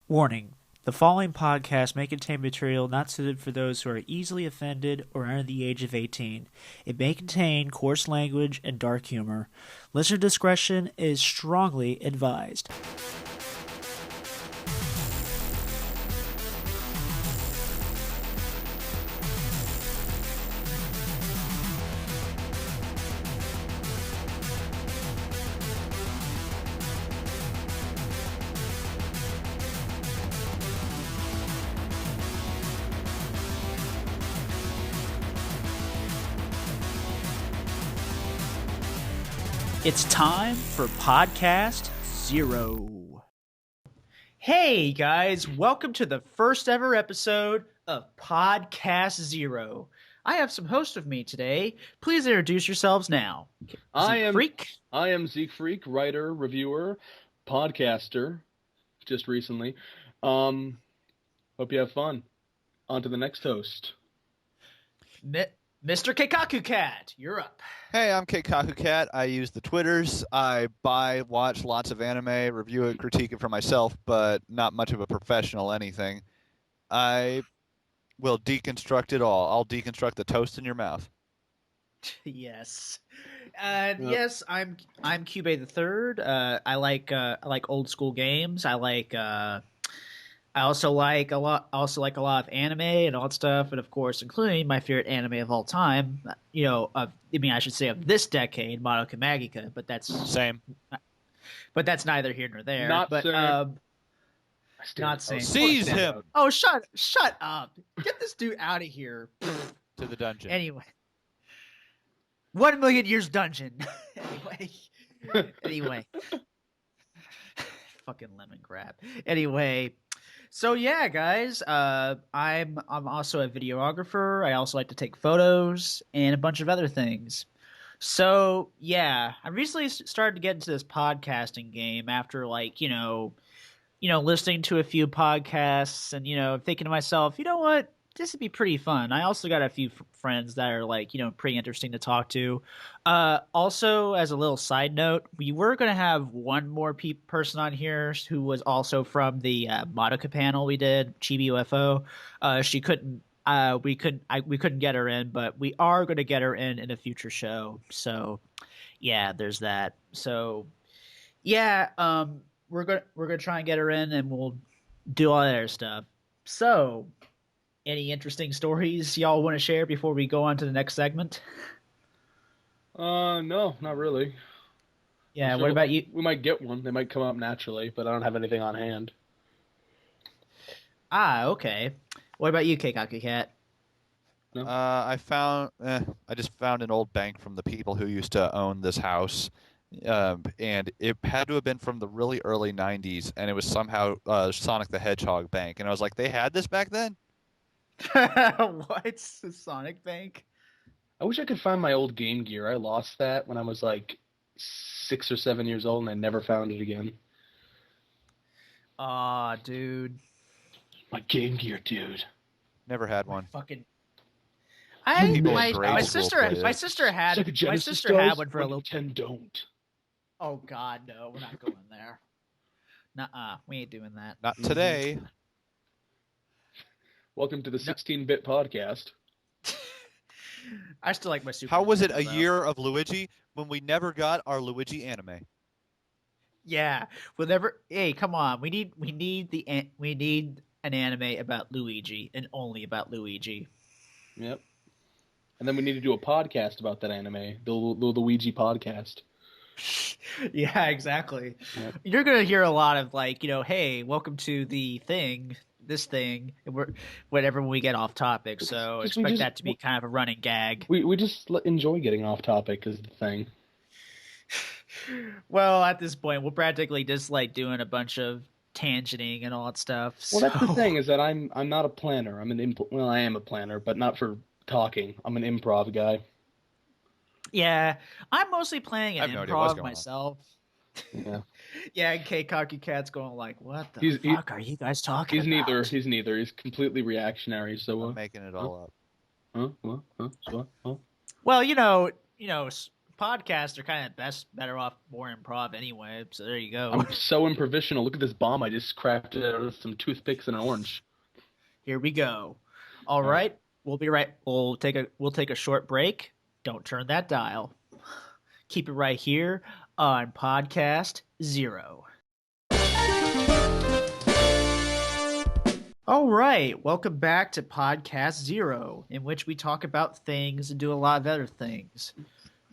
Warning: the following podcast may contain material not suited for those who are easily offended or under the age of 18. It may contain coarse language and dark humor. Listener discretion is strongly advised. It's time for Podcast Zero. Hey guys, welcome to the first ever episode of Podcast Zero. I have some hosts with me today. Please introduce yourselves now. I am Zeke Freak, writer, reviewer, podcaster, just recently. Hope you have fun. On to the next host. Mr. Keikaku Cat, you're up. Hey, I'm Keikaku Cat. I use the Twitters. I watch lots of anime, review it, critique it for myself, but not much of a professional anything. I will deconstruct it all. I'll deconstruct the toast in your mouth. Yes. Yes, I'm Cube the Third. I like old school games. I also like a lot of anime and all that stuff, and of course, including my favorite anime of all time. I should say of this decade, Madoka Magica. But that's same. But that's neither here nor there. Not same. Seize him. Oh, shut up! Get this dude out of here. To the dungeon. Anyway, 1 million years dungeon. Anyway. Fucking lemon crab. Anyway. So yeah, guys, I'm also a videographer. I also like to take photos and a bunch of other things. So yeah, I recently started to get into this podcasting game after listening to a few podcasts and thinking to myself, you know what, this would be pretty fun. I also got a few friends that are pretty interesting to talk to. Also, as a little side note, we were going to have one more person on here who was also from the Madoka panel we did, Chibi UFO. She couldn't. We couldn't get her in, but we are going to get her in a future show. So, yeah, there's that. So, yeah, we're gonna try and get her in, and we'll do all that other stuff. So, any interesting stories y'all want to share before we go on to the next segment? No, not really. Yeah, what about you? We might get one. They might come up naturally, but I don't have anything on hand. Okay. What about you, Keikaku Cat? No? I just found an old bank from the people who used to own this house. And it had to have been from the really early 90s, and it was somehow Sonic the Hedgehog Bank. And I was like, they had this back then? What? The Sonic Bank? I wish I could find my old Game Gear. I lost that when I was like 6 or 7 years old, and I never found it again. Aw, dude. My Game Gear, dude. Never had one. Fucking. My sister had one for a little. Don't. Oh God, no, we're not going there. Nuh-uh, we ain't doing that. Not today. Welcome to the 16-bit podcast. I still like my Super. How was it a though. year of Luigi when we never got our Luigi anime? Yeah, we'll never. Hey, come on. We need an anime about Luigi and only about Luigi. Yep. And then we need to do a podcast about that anime, the Luigi podcast. Yeah, exactly. Yep. You're gonna hear a lot of hey, welcome to the thing. This thing, whatever when we get off topic, so expect that to be kind of a running gag. We just enjoy getting off topic is the thing. Well, at this point, we'll practically just doing a bunch of tangenting and all that stuff. Well, that's the thing is that I'm not a planner. I am a planner, but not for talking. I'm an improv guy. Yeah, I'm mostly playing an improv myself. Yeah. Yeah, and Keikaku Cat's going what the fuck are you guys talking about? He's neither. He's completely reactionary. So I'm making it all up. Huh? Well, podcasts are kind of better off more improv anyway. So there you go. I'm so improvisational. Look at this bomb I just crafted out of some toothpicks and an orange. Here we go. All right. We'll be right. We'll take a short break. Don't turn that dial. Keep it right here on Podcast Zero. All right, welcome back to Podcast Zero, in which we talk about things and do a lot of other things.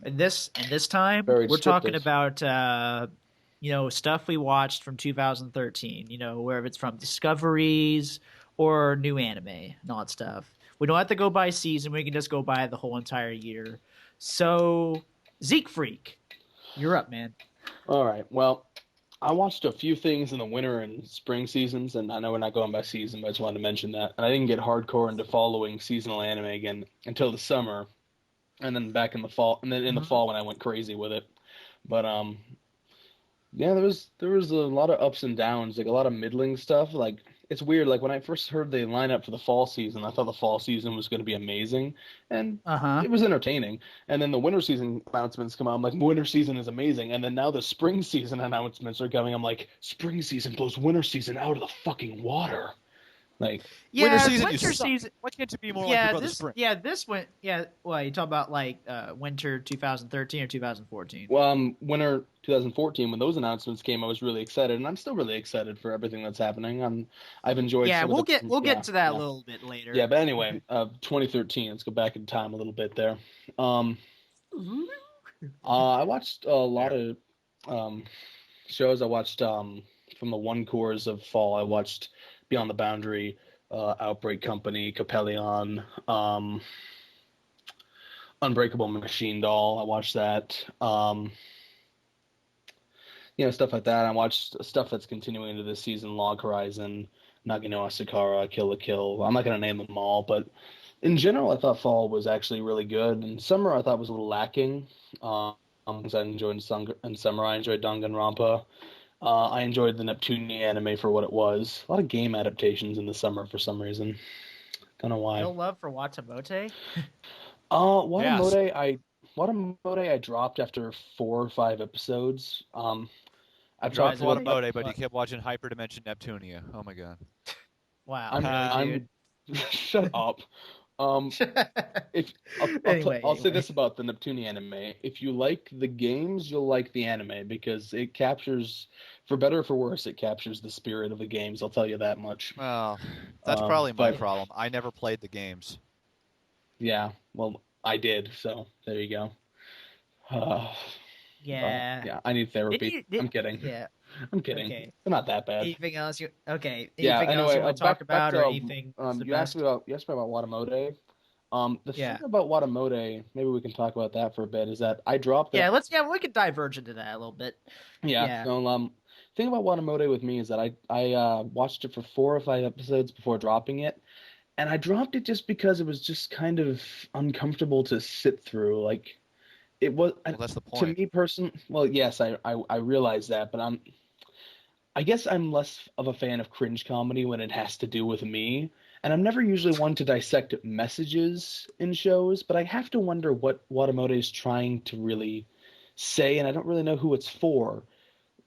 And this time, we're talking about stuff we watched from 2013. Wherever it's from, discoveries or new anime and all that stuff. We don't have to go by season; we can just go by the whole entire year. So, Zeke Freak, you're up, man. All right. Well, I watched a few things in the winter and spring seasons, and I know we're not going by season, but I just wanted to mention that. And I didn't get hardcore into following seasonal anime again until the summer, and then back in the fall, and then in the fall when I went crazy with it. But yeah, there was a lot of ups and downs, like a lot of middling stuff. Like it's weird. Like when I first heard the lineup for the fall season, I thought the fall season was going to be amazing, and it was entertaining. And then the winter season announcements come out. I'm like, winter season is amazing. And then now the spring season announcements are coming. I'm like, spring season blows winter season out of the fucking water. Like winter season. Why can't it be more like your brother spring? Yeah, this went. Yeah, well, you talk about like winter 2013 or 2014. Well, winter 2014 when those announcements came, I was really excited, and I'm still really excited for everything that's happening. I've enjoyed. Yeah, we'll get to that a little bit later. Yeah, but anyway, 2013. Let's go back in time a little bit there. I watched a lot of shows. I watched from the one cores of fall. I watched Beyond the Boundary, Outbreak Company, Capellion, Unbreakable Machine Doll. I watched that. Stuff like that. I watched stuff that's continuing into this season: Log Horizon, Nagi no Asakara, Kill la Kill. I'm not going to name them all, but in general, I thought fall was actually really good. And summer, I thought was a little lacking. Because I enjoyed summer, I enjoyed Danganronpa. I enjoyed the Neptunia anime for what it was. A lot of game adaptations in the summer for some reason. Don't know why. No love for Watamote? Watamote, I dropped after 4 or 5 episodes. I dropped Watamote, but you kept watching Hyperdimension Neptunia. Oh my god. Wow. Shut up. I'll say this about the Neptunia anime: if you like the games, you'll like the anime because it captures, for better or for worse, it captures the spirit of the games. I'll tell you that much. Well, that's probably my problem. I never played the games. Yeah, well, I did, so there you go. Yeah. I need therapy. I'm kidding. Yeah. I'm kidding. Okay. It's not that bad. Anything else you? Okay. Yeah. Anything else Anyway, you want to talk about, or anything? You asked me about Watamote. The thing about Watamote, maybe we can talk about that for a bit. Is that I dropped it. We could diverge into that a little bit. Yeah. So, thing about Watamote with me is that I watched it for 4 or 5 episodes before dropping it, and I dropped it just because it was just kind of uncomfortable to sit through. Like, it was. Well, that's the point. To me personally, well, yes, I realize that, but I guess I'm less of a fan of cringe comedy when it has to do with me. And I'm never usually one to dissect messages in shows, but I have to wonder what Watamote is trying to really say, and I don't really know who it's for.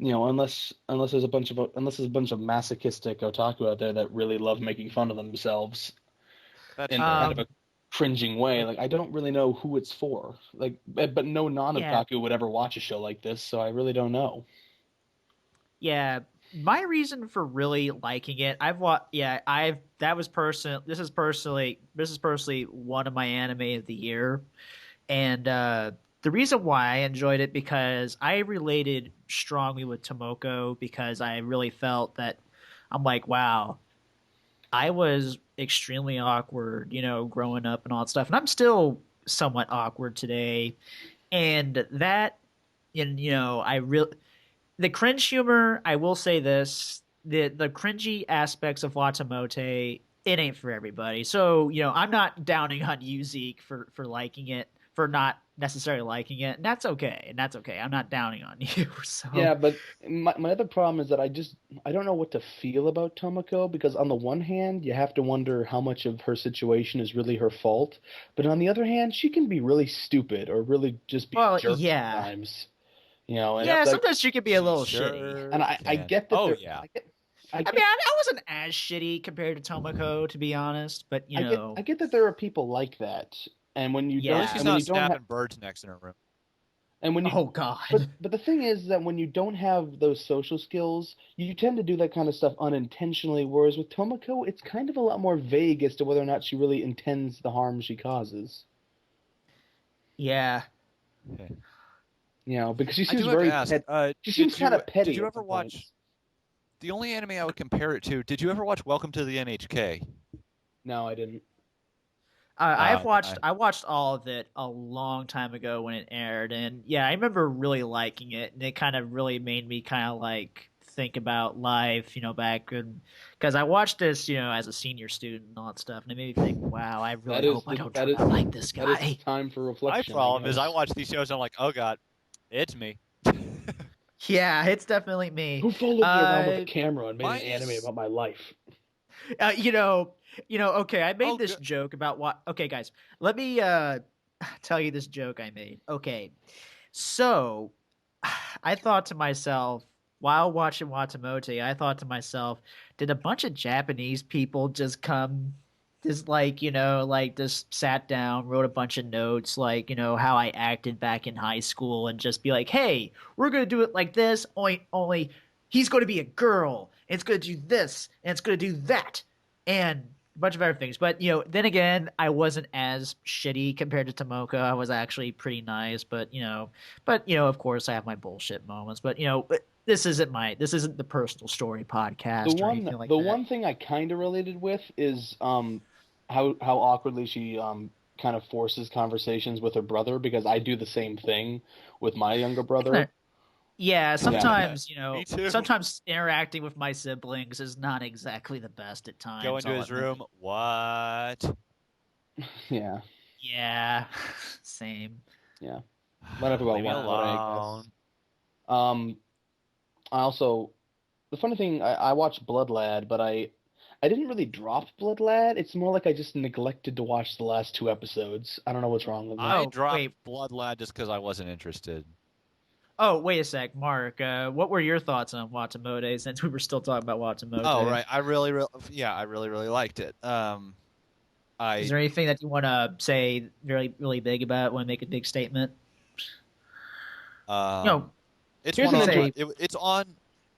Unless there's a bunch of masochistic otaku out there that really love making fun of themselves in kind of a cringing way. Like, I don't really know who it's for. Like, but no non-otaku would ever watch a show like this, so I really don't know. Yeah. My reason for really liking it, this is personally one of my anime of the year. And the reason why I enjoyed it, because I related strongly with Tomoko, because I really felt that I'm like, wow, I was extremely awkward, growing up and all that stuff. And I'm still somewhat awkward today. And that, the cringe humor, I will say this, the cringy aspects of Watamote, it ain't for everybody. So, I'm not downing on you, Zeke, for liking it, for not necessarily liking it, and that's okay. I'm not downing on you. So Yeah, but my other problem is that I don't know what to feel about Tomoko because on the one hand, you have to wonder how much of her situation is really her fault, but on the other hand, she can be really stupid or really just be a well, jerk yeah, sometimes. You know, and yeah. it's like, Sometimes she could be a little shitty. and I can. get that Oh they're, yeah. I I get, mean, I wasn't as shitty compared to Tomoko, to be honest, but I get that there are people like that, and when you At Yeah. don't, least she's and when not you don't have, snapping birds next in her room. and when you oh god, but the thing is that when you don't have those social skills, you tend to do that kind of stuff unintentionally. Whereas with Tomoko, it's kind of a lot more vague as to whether or not she really intends the harm she causes. yeah. You know, because she I seems do have very to ask. she seems kind of petty. Did you at ever some watch? points. The only anime I would compare it to. Did you ever watch Welcome to the NHK? No, I didn't. I watched all of it a long time ago when it aired, and yeah, I remember really liking it, and it kind of really made me kind of like think about life, back in because I watched this, as a senior student and all that stuff, and it made me think, wow, I really hope I don't turn out like this That is guy. the time for My reflection. problem is I guess. watch these shows and I'm like, oh god, it's me. Yeah, it's definitely me. Who followed me around with a Uh, camera and made an mine anime is- about my life? Okay, I made Oh, this good. joke about what. Okay, guys, let me tell you this joke I made. Okay, so I thought to myself while watching Watamote, I thought to myself, did a bunch of Japanese people just come, just just sat down, wrote a bunch of notes, how I acted back in high school, and just be like, hey, we're gonna do it like this, only he's going to be a girl, and it's going to do this, and it's going to do that, and a bunch of other things. But then again, I wasn't as shitty compared to Tomoko. I was actually pretty nice, but of course, I have my bullshit moments. But this isn't the personal story podcast or anything like The that. one thing I kind of related with is how awkwardly she kind of forces conversations with her brother because I do the same thing with my younger brother. Yeah, sometimes Me too. sometimes interacting with my siblings is not exactly the best at times. Go into I'll his admit. room. What? Yeah, Yeah, same. yeah. Enough about Leave me Watamote, I guess. alone. I also the funny thing I watched Blood Lad, but I didn't really drop Blood Lad. It's more like I just neglected to watch the last 2 episodes. I don't know what's wrong with me. I Oh, dropped wait. Blood Lad just because I wasn't interested. Oh, wait a sec, Mark. What were your thoughts on Watamote? Since we were still talking about Watamote. Oh right, I really liked it. Is there anything that you want to say really, really big about? Want to make a big statement? It's here's one the of thing. it's on.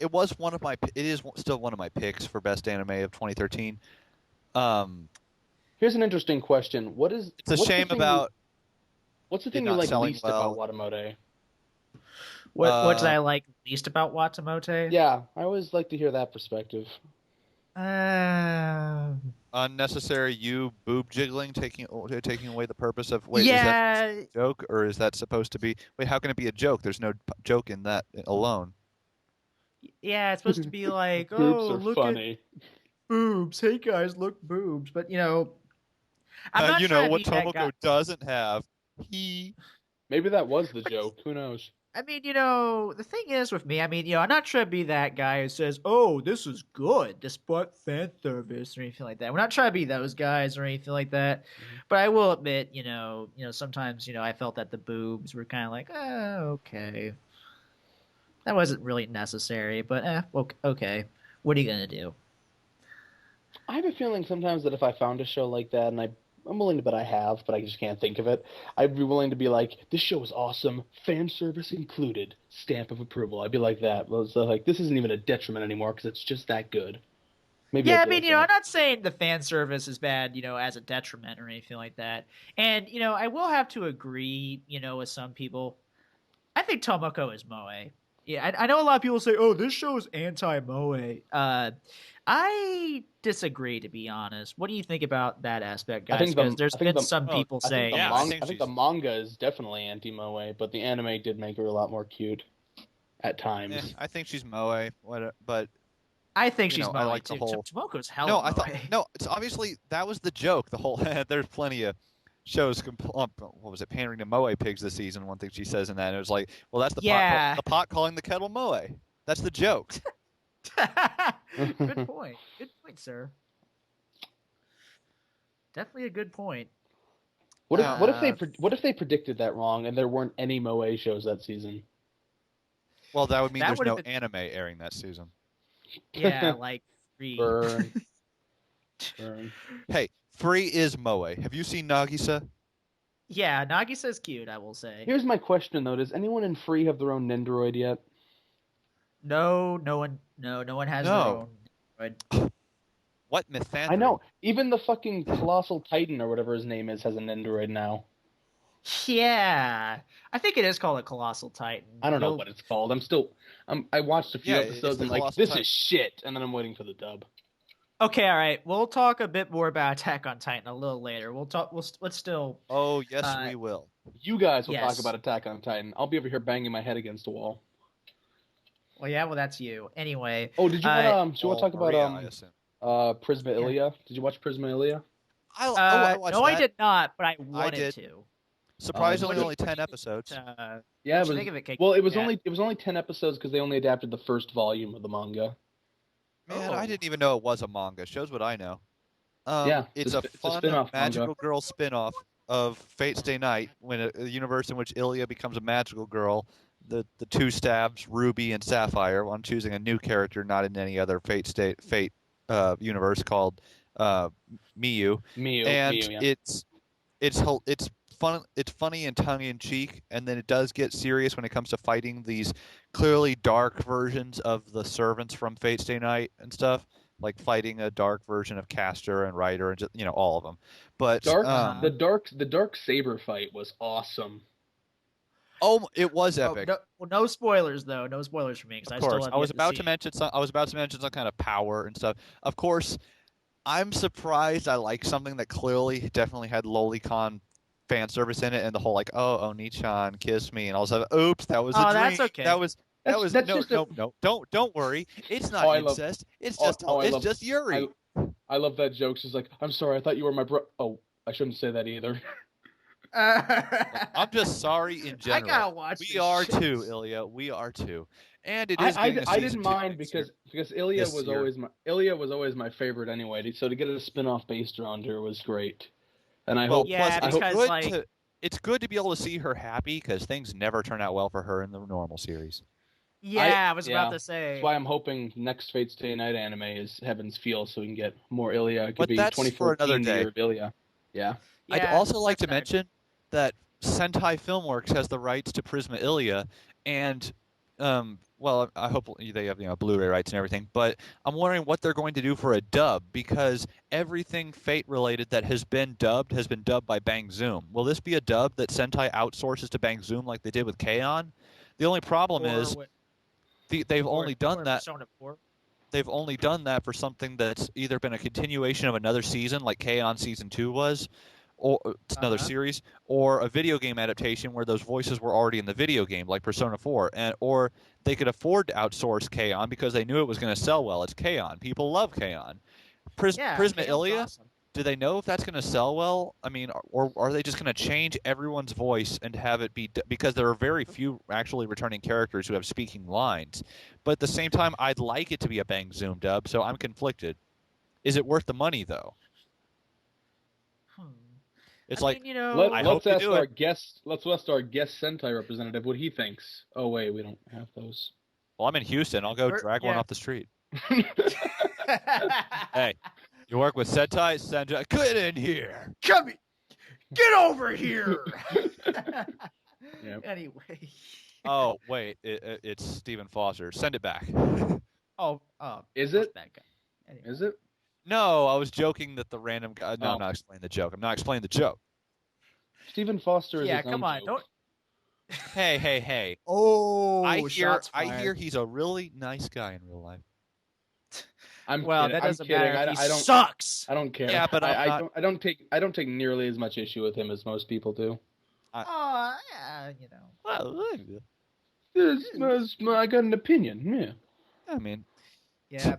It was one of my. It is still one of my picks for best anime of 2013. Here's an interesting question. It's a what's the shame thing about. what's the it thing you not like selling least well. about Watamote? What did I like least about Watamote? Yeah, I always like to hear that perspective. Unnecessary boob jiggling taking away the purpose of Is that yeah, a joke or is that supposed to be how can it be a joke? There's no joke in that alone. yeah. It's supposed to be like, Boobs oh, are look funny. at boobs. Hey guys, look boobs. But I'm not You trying know to what be that guy. Tomoko doesn't have. He Maybe that was the joke. Who knows? I mean, the thing is with me, I mean, I'm not trying to be that guy who says, "Oh, this is good," despite fan service or anything like that. We're not trying to be those guys or anything like that. But I will admit, sometimes, I felt that the boobs were kind of like, okay, that wasn't really necessary. But okay, what are you gonna do? I have a feeling sometimes that if I found a show like that, and I'm willing to bet I have, but I just can't think of it, I'd be willing to be like, this show is awesome, fan service included, stamp of approval. I'd be like that. Well, so like, this isn't even a detriment anymore because it's just that good. Maybe Yeah, I'd I be mean, like I'm that. not saying the fan service is bad, as a detriment or anything like that. And, I will have to agree, with some people. I think Tomoko is moe. Yeah, I know a lot of people say, "Oh, this show is anti-moe." I disagree, to be honest. What do you think about that aspect, I guys? think the- Because there's I think been the- some people I say, think, Yeah, I think I think the manga is definitely anti-moe, but the anime did make her a lot more cute at times. I think she's moe. But I think she's I moe like the too. whole. Tomoko's hella No, moe. I thought no. It's obviously that was the joke. The whole there's plenty of shows what was it, pandering to moe pigs this season. One thing she says in that, and it was like, well, that's Yeah. the pot calling the kettle moe. That's the joke. Good point. Good point, sir. Definitely a good point. What if they predicted that wrong and there weren't any Moe shows that season? Well, that would mean That there's would've no been- anime airing that season. Yeah, like Free. Burn. Hey, Free is moe. Have you seen Nagisa? Yeah, Nagisa's cute, I will say. Here's my question though: does anyone in Free have their own Nendoroid yet? No one has No. their own. What Mythandria? I know. Even the fucking Colossal Titan or whatever his name is has a Nendoroid now. Yeah, I think it is called a Colossal Titan. I don't know what it's called. I watched a few Yeah, episodes it's the and like, Colossal this Titan. is shit, and then I'm waiting for the dub. Okay, all right. We'll talk a bit more about Attack on Titan a little later. Let's still. Oh yes, we will. You guys will Yes. talk about Attack on Titan. I'll be over here banging my head against a wall. Well, yeah. Well, that's you. Anyway. Oh, did you want to talk Maria, I about assume. Prisma Ilia? Did you watch Prisma Ilia? I watched no, that. I did not, but I wanted did. to. Surprisingly, Oh, only 10 episodes. Yeah, What'd you think of it, Kate? well, it was Yeah. only 10 episodes because they only adapted the first volume of the manga. Man, Oh. I didn't even know it was a manga. Shows what I know. Yeah, it's it's a a fun spin-off magical manga. girl spin-off of Fate Stay Night, when a universe in which Ilia becomes a magical girl. The two stabs, Ruby and Sapphire, on choosing a new character, not in any other Fate universe, called Miyu. And Miyu, yeah. it's fun. It's funny and tongue in cheek, and then it does get serious when it comes to fighting these clearly dark versions of the servants from Fate Stay Night and stuff, like fighting a dark version of Castor and Ryder and just, all of them. But the dark saber fight was awesome. oh, it was Oh, epic. no spoilers though. No spoilers for me because I Of still course, have I was yet about see to it. mention some. I was about to mention some kind of power and stuff. Of course, I'm surprised. I like something that clearly, definitely had lolicon fan service in it, and the whole like, oh, Oni-chan, kiss me, and all of a sudden, oops, that was a Oh, dream. that's okay. That was That's no, just no. Don't worry. It's not I love- incest. It's oh, just oh, I it's love- just Yuri. I love that joke. She's like, I'm sorry, I thought you were my bro. Oh, I shouldn't say that either. I'm just sorry in I general. gotta watch. We this are shit. too, Ilya. We are too. And it is. I getting a didn't season 2 mind next because year. Ilya This was year. always my favorite anyway. So to get a spin-off based around her was great. And I Well, hope Yeah, plus, because, it's good like- it's good to be able to see her happy, because things never turn out well for her in the normal series. Yeah, I was yeah. about to say. that's why I'm hoping next Fate Stay Night anime is Heaven's Feel, so we can get more Ilya. It could But be that's for 2014 another the year day. of Ilya. Yeah. I'd Yeah, also like to that's fair. mention that Sentai Filmworks has the rights to Prisma Ilia, and well, I hope they have Blu-ray rights and everything. But I'm wondering what they're going to do for a dub, because everything Fate related that has been dubbed by Bang Zoom. Will this be a dub that Sentai outsources to Bang Zoom like they did with K-On? The only problem Or is what- they've or- only done or that. Persona 4. They've only done that for something that's either been a continuation of another season, like K-On! Season 2 was, or it's another Uh-huh. series, or a video game adaptation where those voices were already in the video game, like Persona 4, or they could afford to outsource K-On! Because they knew it was going to sell well. It's K-On! People love K-On! Yeah, Prisma K-On's Ilia, awesome. do they know if that's going to sell well? I mean, or are they just going to change everyone's voice and have it be, because there are very few actually returning characters who have speaking lines. But at the same time, I'd like it to be a Bang Zoom dub, so I'm conflicted. Is it worth the money, though? It's I like, mean, I Let's hope they ask do our it. guest. Let's ask our guest Sentai representative what he thinks. Oh wait, we don't have those. well, I'm in Houston. I'll go We're- drag one yeah. off the street. Hey, you work with Sentai? Sentai, get in here. Come here. Get over here. Yep. Anyway. Oh, wait, it's Stephen Foster. Send it back. Oh, Is that's it? that guy. Anyway. Is it? No, I was joking that the random guy. No, Oh. I'm not explaining the joke. I'm not explaining the joke. Stephen Foster is Yeah, his own come on. joke. Don't. Hey. Oh, I shots hear fired. he's a really nice guy in real life. I'm Well, kidding. that doesn't I'm kidding. matter. I He don't. sucks. I don't care. Yeah, but I'm not- I don't take nearly as much issue with him as most people do. Oh, yeah, you know. Well, I got an opinion. Yeah. I mean, Yeah.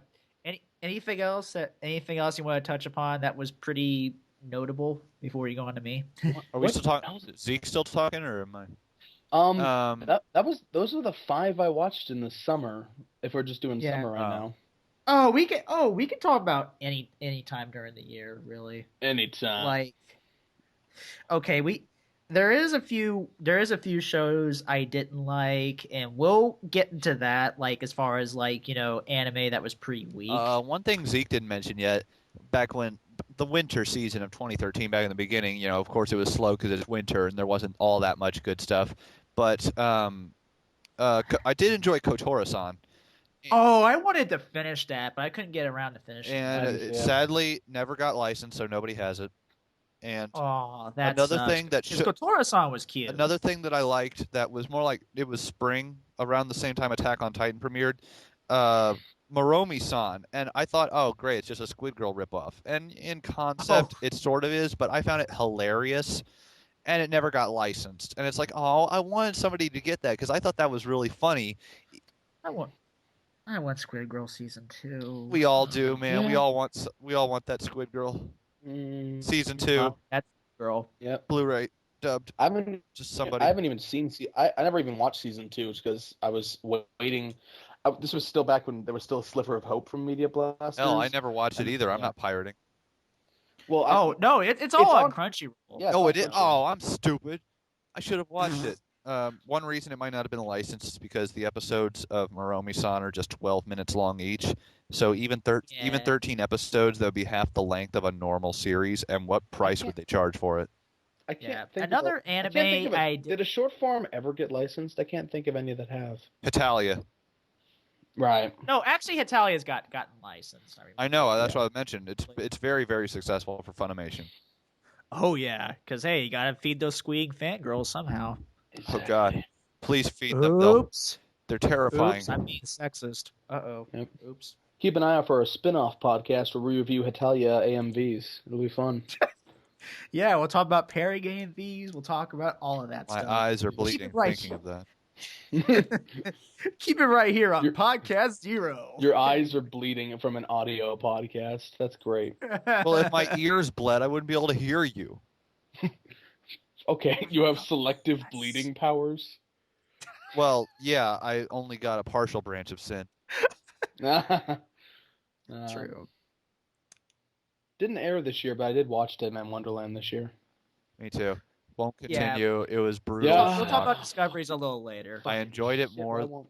Anything else you want to touch upon that was pretty notable before you go on to me? Are we What still talking? else is- Zeke still talking, or am I? those were the 5 I watched in the summer. If we're just doing Yeah. summer right now, We can talk about any time during the year, really. anytime. Like, okay, there is a few shows I didn't like, and we'll get into that. Like, as far as like anime that was pretty weak. One thing Zeke didn't mention yet, back when the winter season of 2013, back in the beginning, of course it was slow because it's winter and there wasn't all that much good stuff. But I did enjoy Kotora-san. Oh, I wanted to finish that, but I couldn't get around to finishing And it. it sadly never got licensed, so nobody has it. And Oh, that another sucks. thing that Because should, Kotora-san was cute. another thing that I liked that was more like it was spring around the same time Attack on Titan premiered, Moromi-san, and I thought, oh great, it's just a Squid Girl ripoff. And in concept, it sort of is, but I found it hilarious, and it never got licensed. And it's like, oh, I wanted somebody to get that because I thought that was really funny. I want Squid Girl season 2. We all do, man. Yeah. We all want that Squid Girl season 2, That's girl. Yep. Blu-ray dubbed. I haven't Just somebody. I haven't even seen. I never even watched season 2 because I was waiting. This was still back when there was still a sliver of hope from Media Blasters. Hell, I never watched it either. I'm Yeah. not pirating. Well, Oh no, it's all on on- Crunchyroll. Yeah. it's Oh, on it is. Crunchyroll. Oh, I'm stupid. I should have watched it. One reason it might not have been licensed is because the episodes of Moromi-san are just 12 minutes long each. So even Yeah. 13 episodes, that would be half the length of a normal series. And what price would they charge for it? I can't Yeah. think Another of a- I can't anime think of I did- did a short form ever get licensed? I can't think of any that have. Hitalia. Right. No, actually, Hitalia's gotten licensed. I know. That's what I mentioned. It's very, very successful for Funimation. Oh yeah, because hey, you gotta feed those squeeing fangirls somehow. Oh God! Please feed them. They'll- Oops. They're terrifying. Oops, I'm being sexist. Uh-oh. Yep. Oops. Keep an eye out for a spin-off podcast where we review Hitalia AMVs. It'll be fun. Yeah, we'll talk about Perry Game V's. We'll talk about all of that My stuff. eyes are Keep bleeding it right thinking of that. Keep it right here on Your- Podcast Zero. Your eyes are bleeding from an audio podcast. That's great. Well, if my ears bled, I wouldn't be able to hear you. Okay, you have selective bleeding powers. Well, yeah, I only got a partial branch of sin. True. Didn't air this year, but I did watch Dead Man Wonderland this year. Me too. Won't Yeah. continue. It was brutal. Yeah. as We'll talk fuck. about Discoveries a little later. I enjoyed it Shit, more. why won't-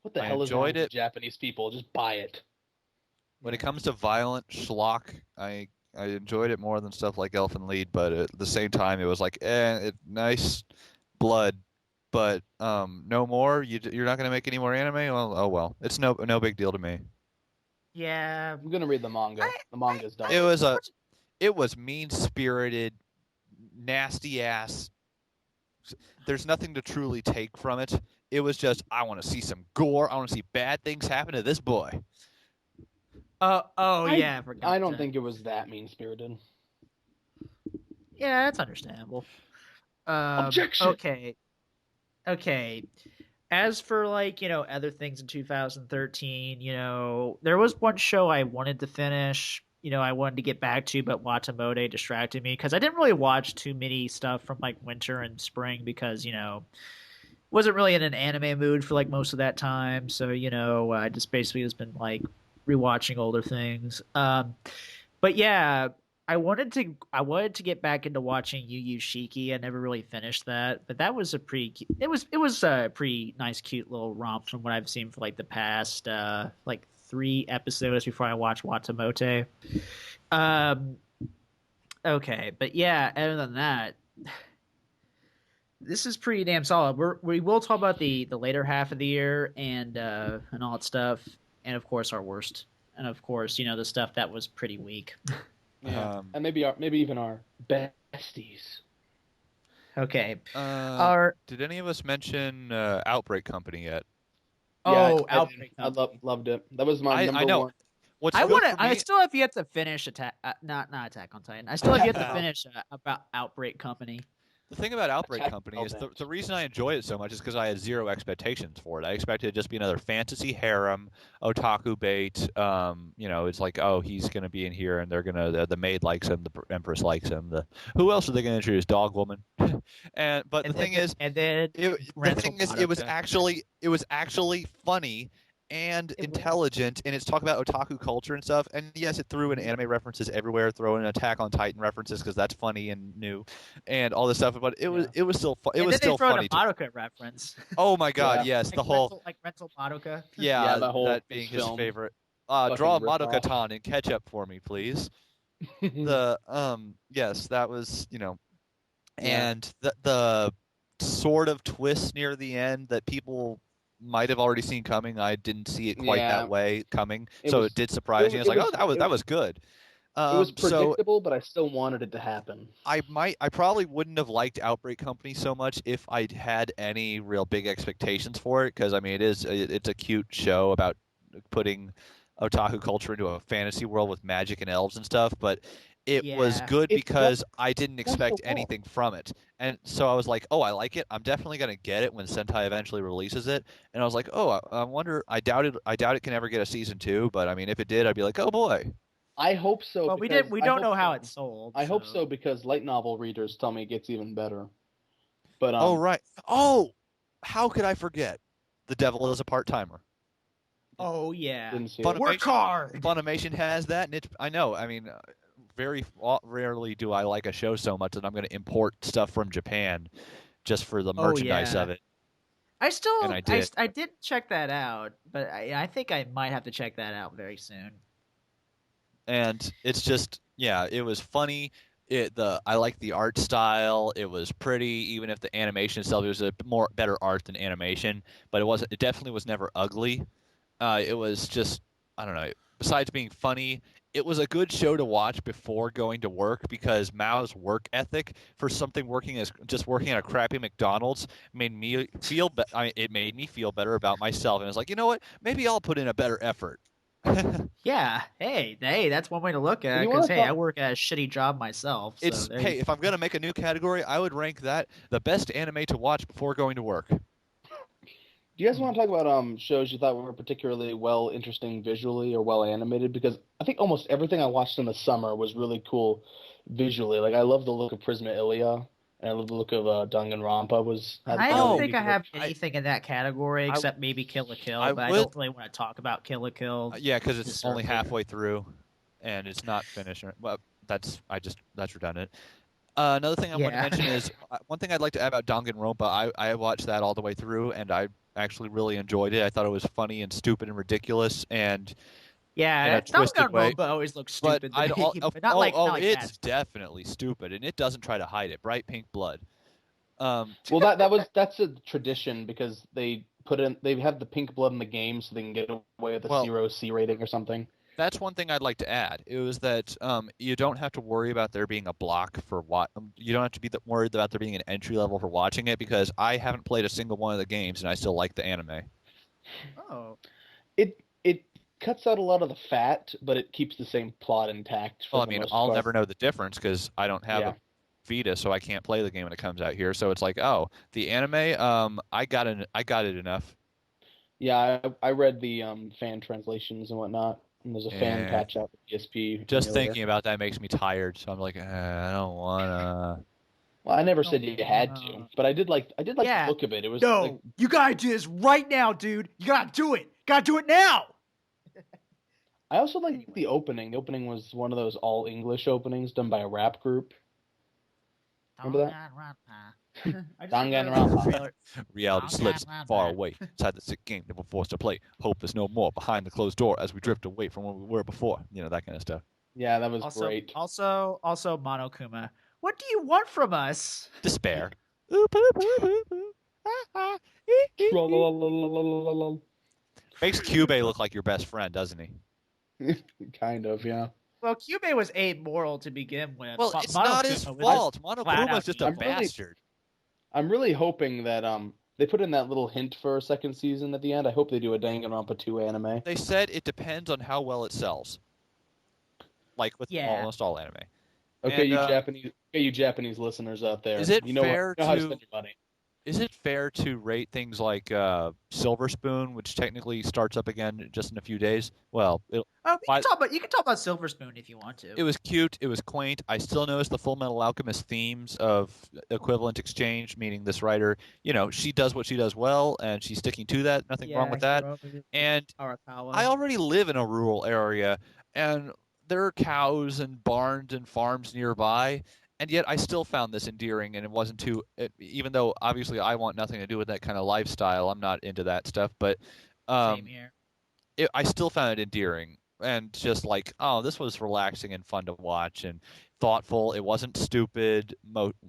What the I hell is wrong enjoyed with it. Japanese people? Just buy it. When it comes to violent schlock, I enjoyed it more than stuff like Elfen Lied, but at the same time, it was like, nice blood, but no more. You're not gonna make any more anime? Well, oh well. It's no big deal to me. Yeah. I'm gonna read the manga. The manga's done. It was mean-spirited, nasty ass. There's nothing to truly take from it. It was just, I want to see some gore. I want to see bad things happen to this boy. Yeah. I forgot I don't that. think it was that mean-spirited. Yeah, that's understandable. Objection! Okay. As for other things in 2013, there was one show I wanted to finish. I wanted to get back to, but Watamote distracted me because I didn't really watch too many stuff from like winter and spring because wasn't really in an anime mood for like most of that time. So I just basically has been like rewatching older things. But yeah, I wanted to get back into watching Yu Yu Shiki. I never really finished that, but that was a pretty nice, cute little romp from what I've seen for like the past like 3 episodes before I watched Watamote. Okay, but yeah, other than that, this is pretty damn solid. We will talk about the later half of the year and all that stuff, and of course our worst, and of course the stuff that was pretty weak. Yeah. And maybe even our besties. Okay. Did any of us mention Outbreak Company yet? Outbreak. I loved it. That was my number I know. one. What's I good want to. for me- I still have yet to finish not Attack on Titan. I still have yet to finish about Outbreak Company. The thing about Outbreak Attack Company all is damage. the reason I enjoy it so much is because I had zero expectations for it. I expected it to just be another fantasy harem, otaku bait. It's like, oh, he's gonna be in here, and they're gonna the maid likes him, the empress likes him. Who else are they gonna introduce? Dog woman. But the thing is, and then the Rental thing is, it was Madoka. actually funny and It was. intelligent, and it's talking about otaku culture and stuff. And yes, it threw in anime references everywhere, throwing in Attack on Titan references because that's funny and new, and all this stuff. But it was still it was still throw in funny. a Madoka reference. Oh my God, Yeah. yes, the whole rental Madoka. yeah, that whole that being his film favorite. fucking Draw a rip-off. Madoka-tan and catch up for me, please. The yes, that was Yeah. and the sort of twist near the end that people might have already seen coming. I didn't see it quite Yeah. that way coming, It so was- it did surprise me. I was it like, was- oh, that was good. It was So predictable, but I still wanted it to happen. I probably wouldn't have liked Outbreak Company so much if I'd had any real big expectations for it, because I mean it's a cute show about putting otaku culture into a fantasy world with magic and elves and stuff, but it was Yeah. good It's because I didn't that's the expect wall. anything from it. And so I was like, oh, I like it. I'm definitely going to get it when Sentai eventually releases it. And I was like, oh, I wonder, I doubt it can ever get a season 2, but I mean, if it did, I'd be like, oh boy. I hope so. Well, because we I don't hope know how so. it's sold. I hope so because light novel readers tell me it gets even better. But Oh, right. Oh, how could I forget? The Devil is a Part-Timer. Oh yeah. didn't see Funimation- it. Work hard. Funimation has that, and I know. I mean, very rarely do I like a show so much that I'm going to import stuff from Japan just for the merchandise yeah. of it. And I did. I did check that out, but I think I might have to check that out very soon. And it's just, yeah, it was funny. I like the art style. It was pretty, even if the animation itself, it was a better art than animation, but it definitely was never ugly. It was just, I don't know, besides being funny, it was a good show to watch before going to work, because Mao's work ethic for something working at a crappy McDonald's made me feel it made me feel better about myself, and I was like, you know what, maybe I'll put in a better effort. Yeah. Hey, that's one way to look at it. You Because wanna hey, talk- I work at a shitty job myself. So It's hey, if I'm gonna make a new category, I would rank that the best anime to watch before going to work. Do you guys want to talk about shows you thought were particularly interesting visually or well animated? Because I think almost everything I watched in the summer was really cool visually. Like I love the look of Prisma Ilia, and I love the look of Danganronpa. I Oh, don't think I have I- anything in that category except maybe Kill la Kill, I but I would- don't really want to talk about Kill la Kill. Yeah, because it's Just only earlier. halfway through, and it's not finished. Well, that's redundant. Another thing I want to Yeah. mention is one thing I'd like to add about Danganronpa. I watched that all the way through, and I actually really enjoyed it. I thought it was funny and stupid and ridiculous, and Yeah, in a twisted way. Danganronpa always looks but stupid. I to me, don't. but not like It's that. definitely stupid, and it doesn't try to hide it. Bright pink blood. Well, that's a tradition because they have the pink blood in the game so they can get away with a Well- 0 C rating or something. That's one thing I'd like to add. It was that you don't have to worry about there being a block for what you don't have to be worried about there being an entry level for watching it, because I haven't played a single one of the games and I still like the anime. Oh, It cuts out a lot of the fat, but it keeps the same plot intact. For Well, I the mean, most I'll part. never know the difference because I don't have Yeah. a Vita, so I can't play the game when it comes out here. So it's like, oh, the anime, I got it enough. Yeah, I read the fan translations and whatnot, and there's a fan Yeah. patch out for PSP. Just earlier. thinking about that makes me tired. So I'm like, I don't wanna. Well, I never said you had to, but I did like Yeah. the look of it. It was no, like, you gotta do this right now, dude. You gotta do it. Gotta do it now. I also like the opening. The opening was one of those all English openings done by a rap group. Remember that? Danganronpa. Reality slips far away inside the sick game that we're forced to play. Hope is no more behind the closed door as we drift away from where we were before. You know, that kind of stuff. Yeah, that was Also, great. also Monokuma. What do you want from us? Despair. Makes Cube look like your best friend, doesn't he? Kind of, yeah. Well, Kyubey was amoral to begin with. Well, it's not his Monokuma was fault. flat Monokuma's out just a I'm really- bastard. I'm really hoping that they put in that little hint for a second season at the end. I hope they do a Danganronpa 2 anime. They said it depends on how well it sells. Like with Yeah. almost all anime. Okay, And, you Japanese listeners out there. is it you know, fair you know how to to spend your money. is it fair to rate things like Silver Spoon, which technically starts up again just in a few days? Well, Oh, by, you can talk about Silver Spoon if you want to. it was cute. It was quaint. I still notice the Full Metal Alchemist themes of equivalent exchange, meaning this writer, she does what she does well, and she's sticking to that. Nothing wrong with that. And I already live in a rural area, and there are cows and barns and farms nearby, and yet I still found this endearing, and it wasn't even though obviously I want nothing to do with that kind of lifestyle. I'm not into that stuff, but Same here. I still found it endearing and just like, oh, this was relaxing and fun to watch and thoughtful. It wasn't stupid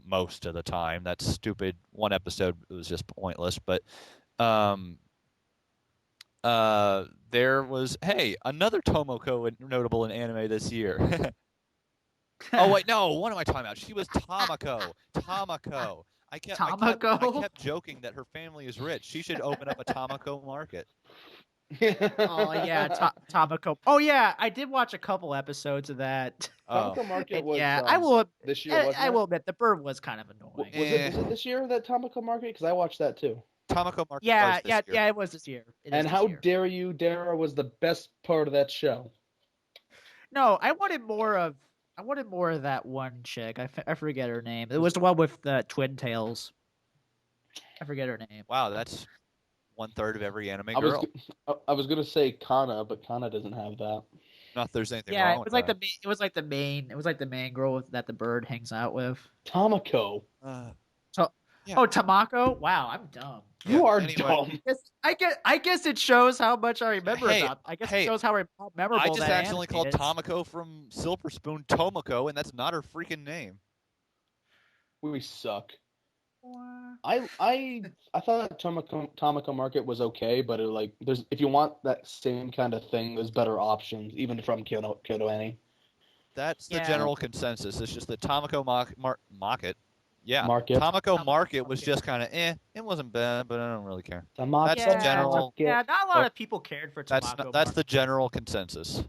most of the time. That's stupid. One episode was just pointless, but um, there was another Tomoko notable in anime this year. Oh wait, no, what am I talking about? She was Tamako. Tamako. I kept joking that her family is rich. She should open up a Tamako market. Oh yeah, Tomoko. Oh yeah, I did watch a couple episodes of that. Tamako Market was I will. this year. Wasn't I it? will admit the bird was kind of annoying. Was it this year that Tamako Market? Because I watched that too. Tamako Market. Yeah, was this year. it was this year. And how dare you? Dara was the best part of that show. No, I wanted more of that one chick. I forget her name. It was the one with the twin tails. I forget her name. Wow, that's 1/3 of every anime girl. I was gonna say Kana, but Kana doesn't have that. Not if there's anything Yeah, wrong it was with like that. it was like the main girl that the bird hangs out with. Tamako. Yeah. Oh, Tamako. Wow, I'm dumb. You are anyway. dumb. I guess it shows how much I remember about. I guess it shows how memorable I just that accidentally anime called is. Tamako from Silver Spoon Tomoko, and that's not her freaking name. We suck. I thought Tamako Market was okay, but if you want that same kind of thing, there's better options, even from Kyoto Annie. That's the general consensus. It's just that Tamako Market. Yeah, Market. Tamako Market was just kind of It wasn't bad, but I don't really care. That's the general. Yeah, not a lot of people cared for Tamako. That's the general consensus.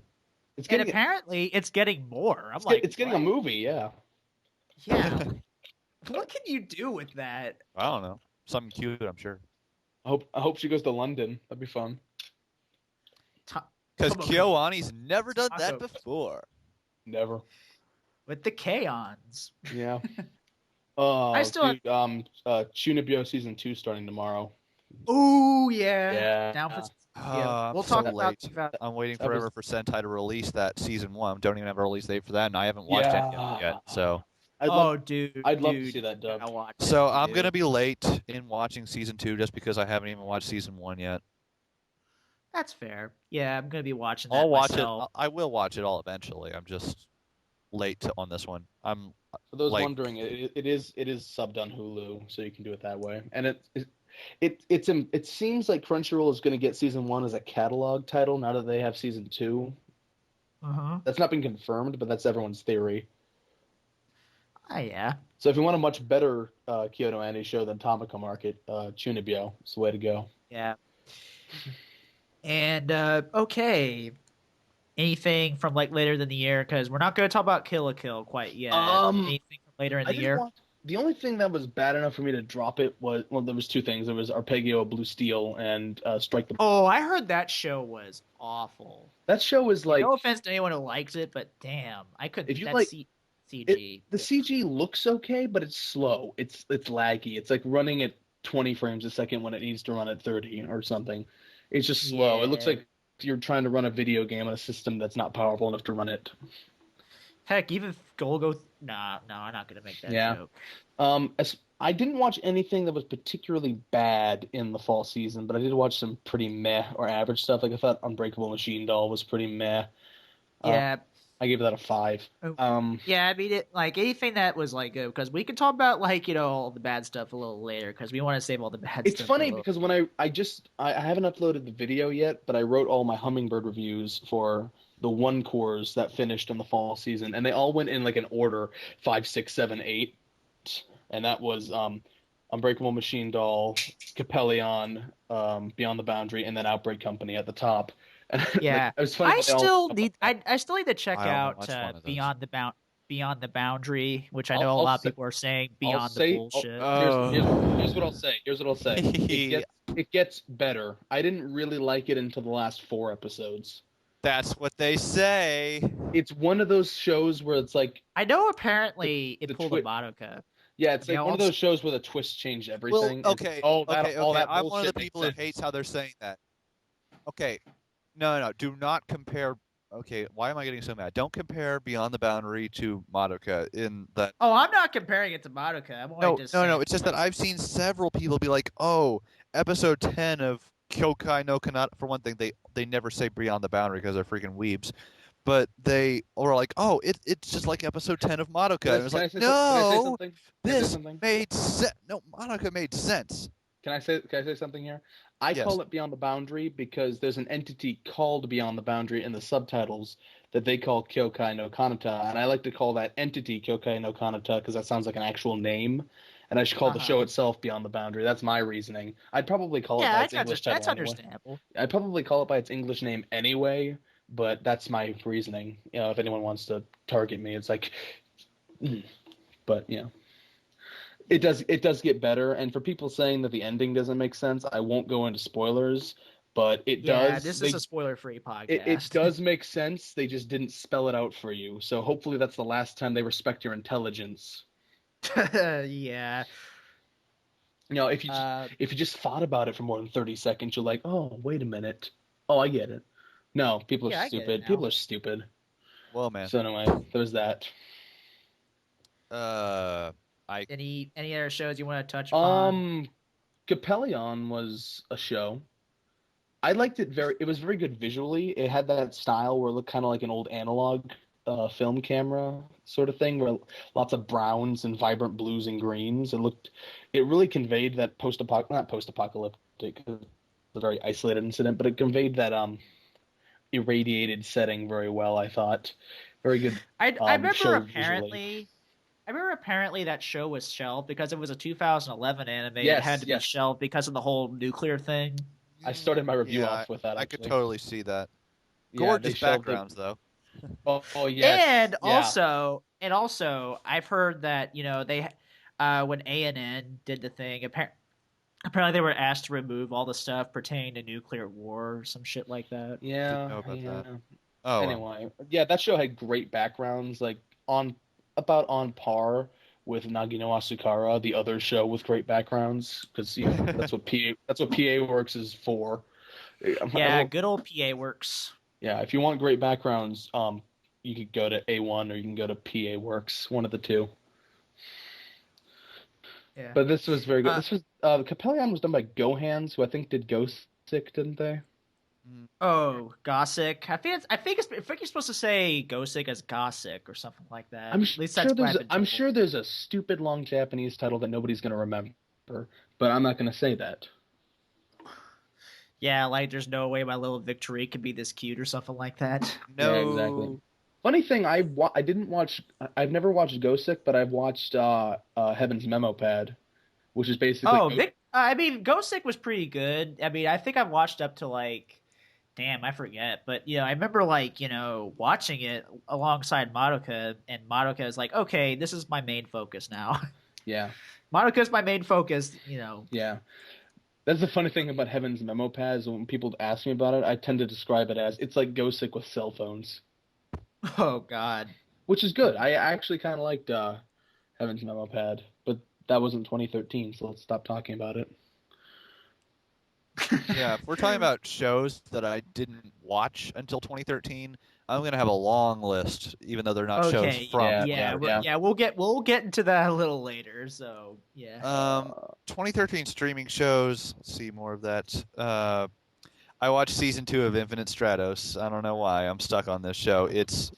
And apparently, it's getting more. It's getting a movie. Yeah. Yeah. What can you do with that? I don't know. Something cute, I'm sure. I hope she goes to London. That'd be fun. Because KyoAni's never done that before. Never. With the K-ons. Yeah. Chunibyo season 2 starting tomorrow. Ooh, yeah. Yeah. Down for we'll talk about. I'm waiting forever for Sentai to release that season 1. Don't even have a release date for that, and I haven't watched it yet. So. I'd love to see that dubbed. So I'm gonna be late in watching season 2 just because I haven't even watched season 1 yet. That's fair. Yeah, I'm gonna be watching that. I'll watch myself. it. I will watch it all eventually. I'm just late on this one. For those wondering, it is subbed on Hulu, so you can do it that way. And it seems like Crunchyroll is going to get season 1 as a catalog title now that they have season 2. That's not been confirmed, but that's everyone's theory. Oh yeah. So if you want a much better Kyoto Annie show than Tamako Market, Chunibyo is the way to go. Yeah. And okay. Anything from later than the year? Because we're not going to talk about Kill la Kill quite yet. Anything from later in the year? The only thing that was bad enough for me to drop it was there was 2 things. There was Arpeggio Blue Steel and Strike the. Oh, I heard that show was awful. That show was like. No offense to anyone who likes it, but damn, I couldn't. If you CG. The CG looks okay, but it's slow. It's laggy. It's like running at 20 frames a second when it needs to run at 30 or something. It's just slow. Yeah. It looks like you're trying to run a video game on a system that's not powerful enough to run it. Heck, even Golgo. Nah, I'm not gonna make that joke. I didn't watch anything that was particularly bad in the fall season, but I did watch some pretty meh or average stuff. Like I thought Unbreakable Machine Doll was pretty meh. Yeah. I gave that a 5. Yeah, I mean, anything that was good, because we can talk about all the bad stuff a little later, because we want to save all the bad stuff. It's funny because when I haven't uploaded the video yet, but I wrote all my Hummingbird reviews for the 1 cores that finished in the fall season, and they all went in an order 5, 6, 7, 8, and that was Unbreakable Machine Doll, Capellion, Beyond the Boundary, and then Outbreak Company at the top. Yeah, it was funny. I still need to check out Beyond the Boundary, which I know I'll a lot of say- people are saying I'll beyond say- the bullshit. Here's what I'll say. Here's what I'll say. It gets better. I didn't really like it until the last 4 episodes. That's what they say. It's one of those shows where it's like, I know apparently the it pulled twi- a Madoka. yeah, it's like Yeah, one of also- those shows where the twist changed Well, everything. It's okay, all that, okay, all okay. that I'm one of the bullshit people makes who hates sense. how they're saying that. Okay, no, do not compare. Okay, why am I getting so mad? Don't compare Beyond the Boundary to Madoka in that. Oh, I'm not comparing it to Madoka. I'm only No, just no. saying, It's just that I've seen several people be like, "Oh, episode 10 of Kyokai no Kanata." For one thing, they never say Beyond the Boundary because they're freaking weebs. But they were like, "Oh, it's just like episode 10 of Madoka." And it was like, Can I say "No, something? Can I say this something? made sense. No, Madoka made sense." Can I say something here? I Yes. call it Beyond the Boundary because there's an entity called Beyond the Boundary in the subtitles that they call Kyokai no Kanata, and I like to call that entity Kyokai no Kanata because that sounds like an actual name, and I should call the show itself Beyond the Boundary. That's my reasoning. I'd probably call it by its English title that's anyway. understandable. I'd probably call it by its English name anyway, but that's my reasoning. You know, if anyone wants to target me, it's like, but you know. It does get better, and for people saying that the ending doesn't make sense, I won't go into spoilers, but it does. Yeah, this is a spoiler-free podcast. It does make sense. They just didn't spell it out for you. So hopefully that's the last time they respect your intelligence. Yeah. You know, if you just thought about it for more than 30 seconds, you're like, oh, wait a minute. Oh, I get it. No, people Yeah, are I get it stupid. now. People are stupid. Well, man. So anyway, there's that. Any other shows you want to touch upon? Capellion was a show. I liked it it was very good visually. It had that style where it looked kind of like an old analog film camera sort of thing, where lots of browns and vibrant blues and greens. It really conveyed that not post-apocalyptic, it's a very isolated incident, but it conveyed that irradiated setting very well, I thought. Very good. I remember show apparently. I remember apparently that show was shelved because it was a 2011 anime. Yes, it had to be shelved because of the whole nuclear thing. I started my review Yeah, off with that. I could actually. totally see that. Yeah, Gorgeous they shelved it. backgrounds, though. Oh yes. And also, I've heard that they when ANN did the thing, apparently they were asked to remove all the stuff pertaining to nuclear war or some shit like that. Yeah. Didn't know about yeah. that. Oh, well. Anyway, yeah, that show had great backgrounds, like about on par with Nagino Asukara, the other show with great backgrounds, because that's what PA Works is for. Yeah, good old PA Works. Yeah, if you want great backgrounds, you could go to A1 or you can go to PA Works, one of the two. Yeah. But this was very good. This was Capellion was done by Gohans, who I think did Ghost Sick, didn't they? Oh, Gossick. I think you're supposed to say Gosick as Gossick or something like that. I'm At least sure that's what I've there's been I'm told. sure there's a stupid long Japanese title that nobody's gonna remember, but I'm not gonna say that. Yeah, like there's no way my little Victory could be this cute or something like that. No. Yeah, exactly. Funny thing, I didn't watch. I've never watched Gosick, but I've watched Heaven's Memo Pad, which is basically. Oh, Gosick was pretty good. I mean, I think I've watched up to like, damn, I forget, but I remember watching it alongside Madoka, and Madoka is like, okay, this is my main focus now. Yeah. Madoka is my main focus. Yeah. That's the funny thing about Heaven's Memo Pad is when people ask me about it, I tend to describe it as it's like Gosick with cell phones, Oh God. which is good. I actually kind of liked Heaven's Memo Pad, but that wasn't 2013, so let's stop talking about it. Yeah, if we're talking about shows that I didn't watch until 2013, I'm gonna have a long list, even though they're not shows from. We'll get into that a little later. So yeah. 2013 streaming shows. Let's see more of that. I watched season 2 of Infinite Stratos. I don't know why I'm stuck on this show. It's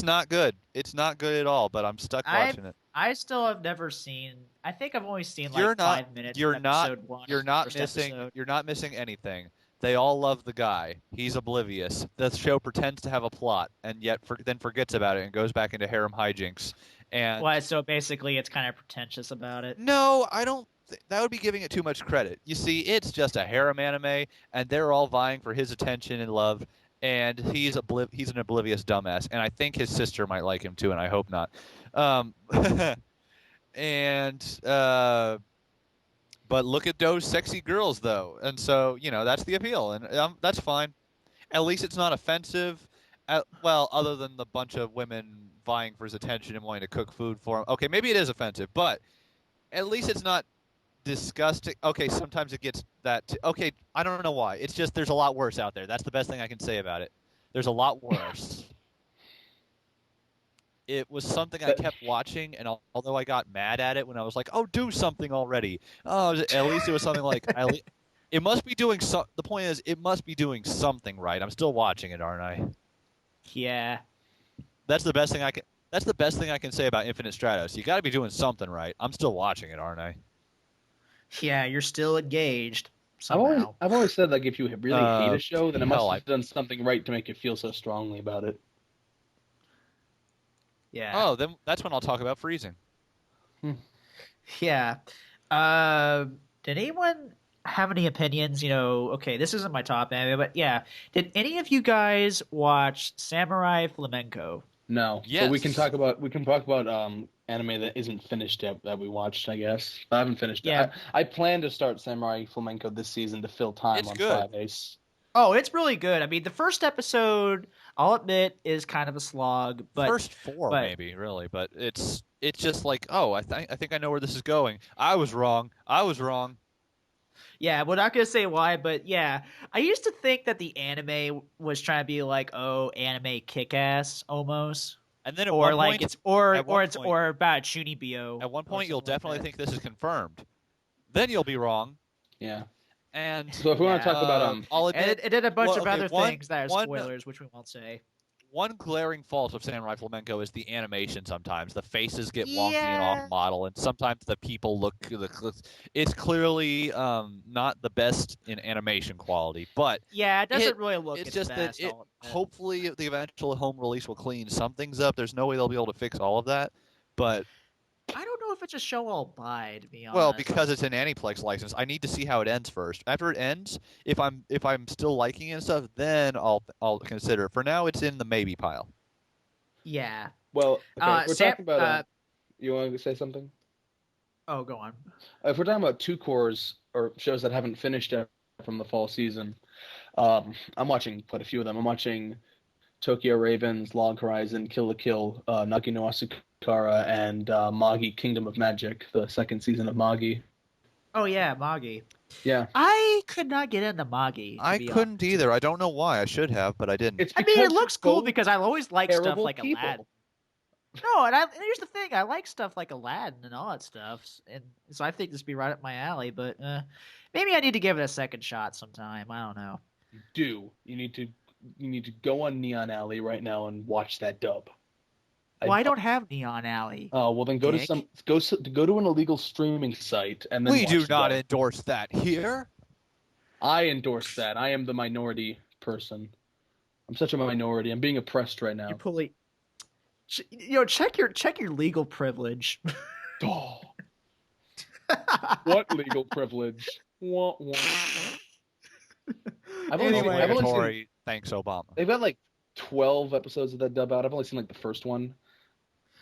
not good. It's not good at all. But I'm stuck watching it. I still have never seen. I think I've only seen like You're not- 5 minutes. You're of not. episode 1 You're of the not first missing. episode. You're not missing anything. They all love the guy. He's oblivious. The show pretends to have a plot, and yet then forgets about it and goes back into harem hijinks. And Well, so basically, it's kind of pretentious about it. no, I don't. That would be giving it too much credit. You see, it's just a harem anime, and they're all vying for his attention and love. and he's an oblivious dumbass, and I think his sister might like him too, and I hope not. Um, and but look at those sexy girls though, and so that's the appeal, and that's fine. At least it's not offensive. Well, other than the bunch of women vying for his attention and wanting to cook food for him. Okay, maybe it is offensive, but at least it's not disgusting. Okay, sometimes it gets that. Okay, I don't know why. It's just there's a lot worse out there. That's the best thing I can say about it. There's a lot worse. It was something I kept watching, and although I got mad at it when I was like, "Oh, do something already!" Oh, at least it was something like, it must be doing so. The point is, it must be doing something right. I'm still watching it, aren't I? Yeah. That's the best thing I can. That's the best thing I can say about Infinite Stratos. You got to be doing something right. I'm still watching it, aren't I? Yeah, you're still engaged somehow. I've always said, like, if you really hate a show, then it must hell, have done something right to make you feel so strongly about it. Yeah. Oh, then that's when I'll talk about freezing. Yeah. Did anyone have any opinions? Okay, this isn't my top anime, but yeah. Did any of you guys watch Samurai Flamenco? No. Yes. But we can talk about anime that isn't finished yet that we watched, I guess. I haven't finished it. Yeah. I plan to start Samurai Flamenco this season to fill time It's on good. Fridays. Oh, it's really good. I mean, the first episode, I'll admit, is kind of a slog, but First four, maybe, really, but it's just like, oh, I think I know where this is going. I was wrong. yeah, we're not gonna say why, but yeah, I used to think that the anime was trying to be like, oh, anime kick-ass almost, And then at or one like point, it's or at one it's point- or about Shunibyo. at one or point you'll something like definitely that. think this is confirmed. Then you'll be wrong. Yeah. And So if we want to talk about I'll And admit, it did a bunch well, of okay, other one- things that are one- spoilers, which we won't say. one glaring fault of Samurai Flamenco is the animation. Sometimes the faces get wonky and Yeah. off model, and sometimes the people look. It's clearly not the best in animation quality, but Yeah, it doesn't really look it's its just that best. it I'll admit. hopefully the eventual home release will clean some things up. There's no way they'll be able to fix all of that, but I don't know if it's a show I'll buy, to be honest. well, because it's an Aniplex license, I need to see how it ends first. After it ends, if I'm still liking it and stuff, then I'll consider. For now, it's in the maybe pile. Yeah. Well, okay, if we're Sam- talking about you want to say something? Oh, go on. If we're talking about two cores or shows that haven't finished yet from the fall season, I'm watching quite a few of them. I'm watching Tokyo Ravens, Log Horizon, Kill la Kill, Nagi no Asukara, and Magi Kingdom of Magic, the second season of Magi. Oh yeah, Magi. Yeah. I could not get into Magi. to I be couldn't honest. either. I don't know why. I should have, but I didn't. It's I mean, it because looks they're cool both because I always like stuff terrible like people. Aladdin. No, and here's the thing: I like stuff like Aladdin and all that stuff, and so I think this would be right up my alley. But maybe I need to give it a second shot sometime. I don't know. You need to go on Neon Alley right now and watch that dub. Well, I don't have Neon Alley. Oh well, then go Dick. to go to an illegal streaming site and then We do watch the not dub. endorse that here. I endorse that. I am the minority person. I'm such a minority. I'm being oppressed right now. You pulley. Check your legal privilege. Oh, what legal privilege? Wah, wah. I've only Anyway. seen- Obligatory. Thanks, Obama. They've got like 12 episodes of that dub out. I've only seen like the first one,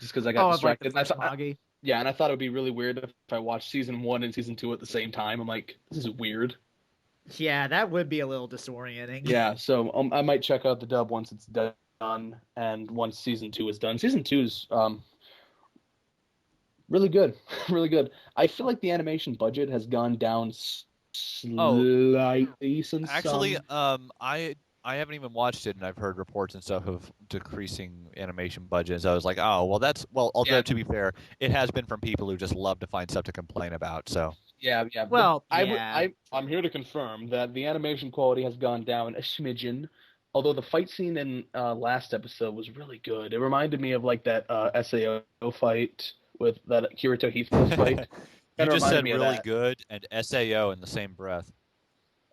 just because I got I'd like distracted. the And I first thought- Magi. yeah, and I thought it would be really weird if I watched season 1 and season 2 at the same time. I'm like, this is weird. Yeah, that would be a little disorienting. Yeah, so I might check out the dub once it's done, and once season 2 is done. Season 2 is really good, really good. I feel like the animation budget has gone down slightly since. Actually, I haven't even watched it, and I've heard reports and stuff of decreasing animation budgets. I was like, oh, well, Yeah. to be fair, it has been from people who just love to find stuff to complain about. So yeah. Well, I'm yeah. here to confirm that the animation quality has gone down a smidgen. Although the fight scene in last episode was really good. It reminded me of like that SAO fight with that Kirito Heathcliff fight. you Kinda just reminded said me of really that. good and SAO in the same breath.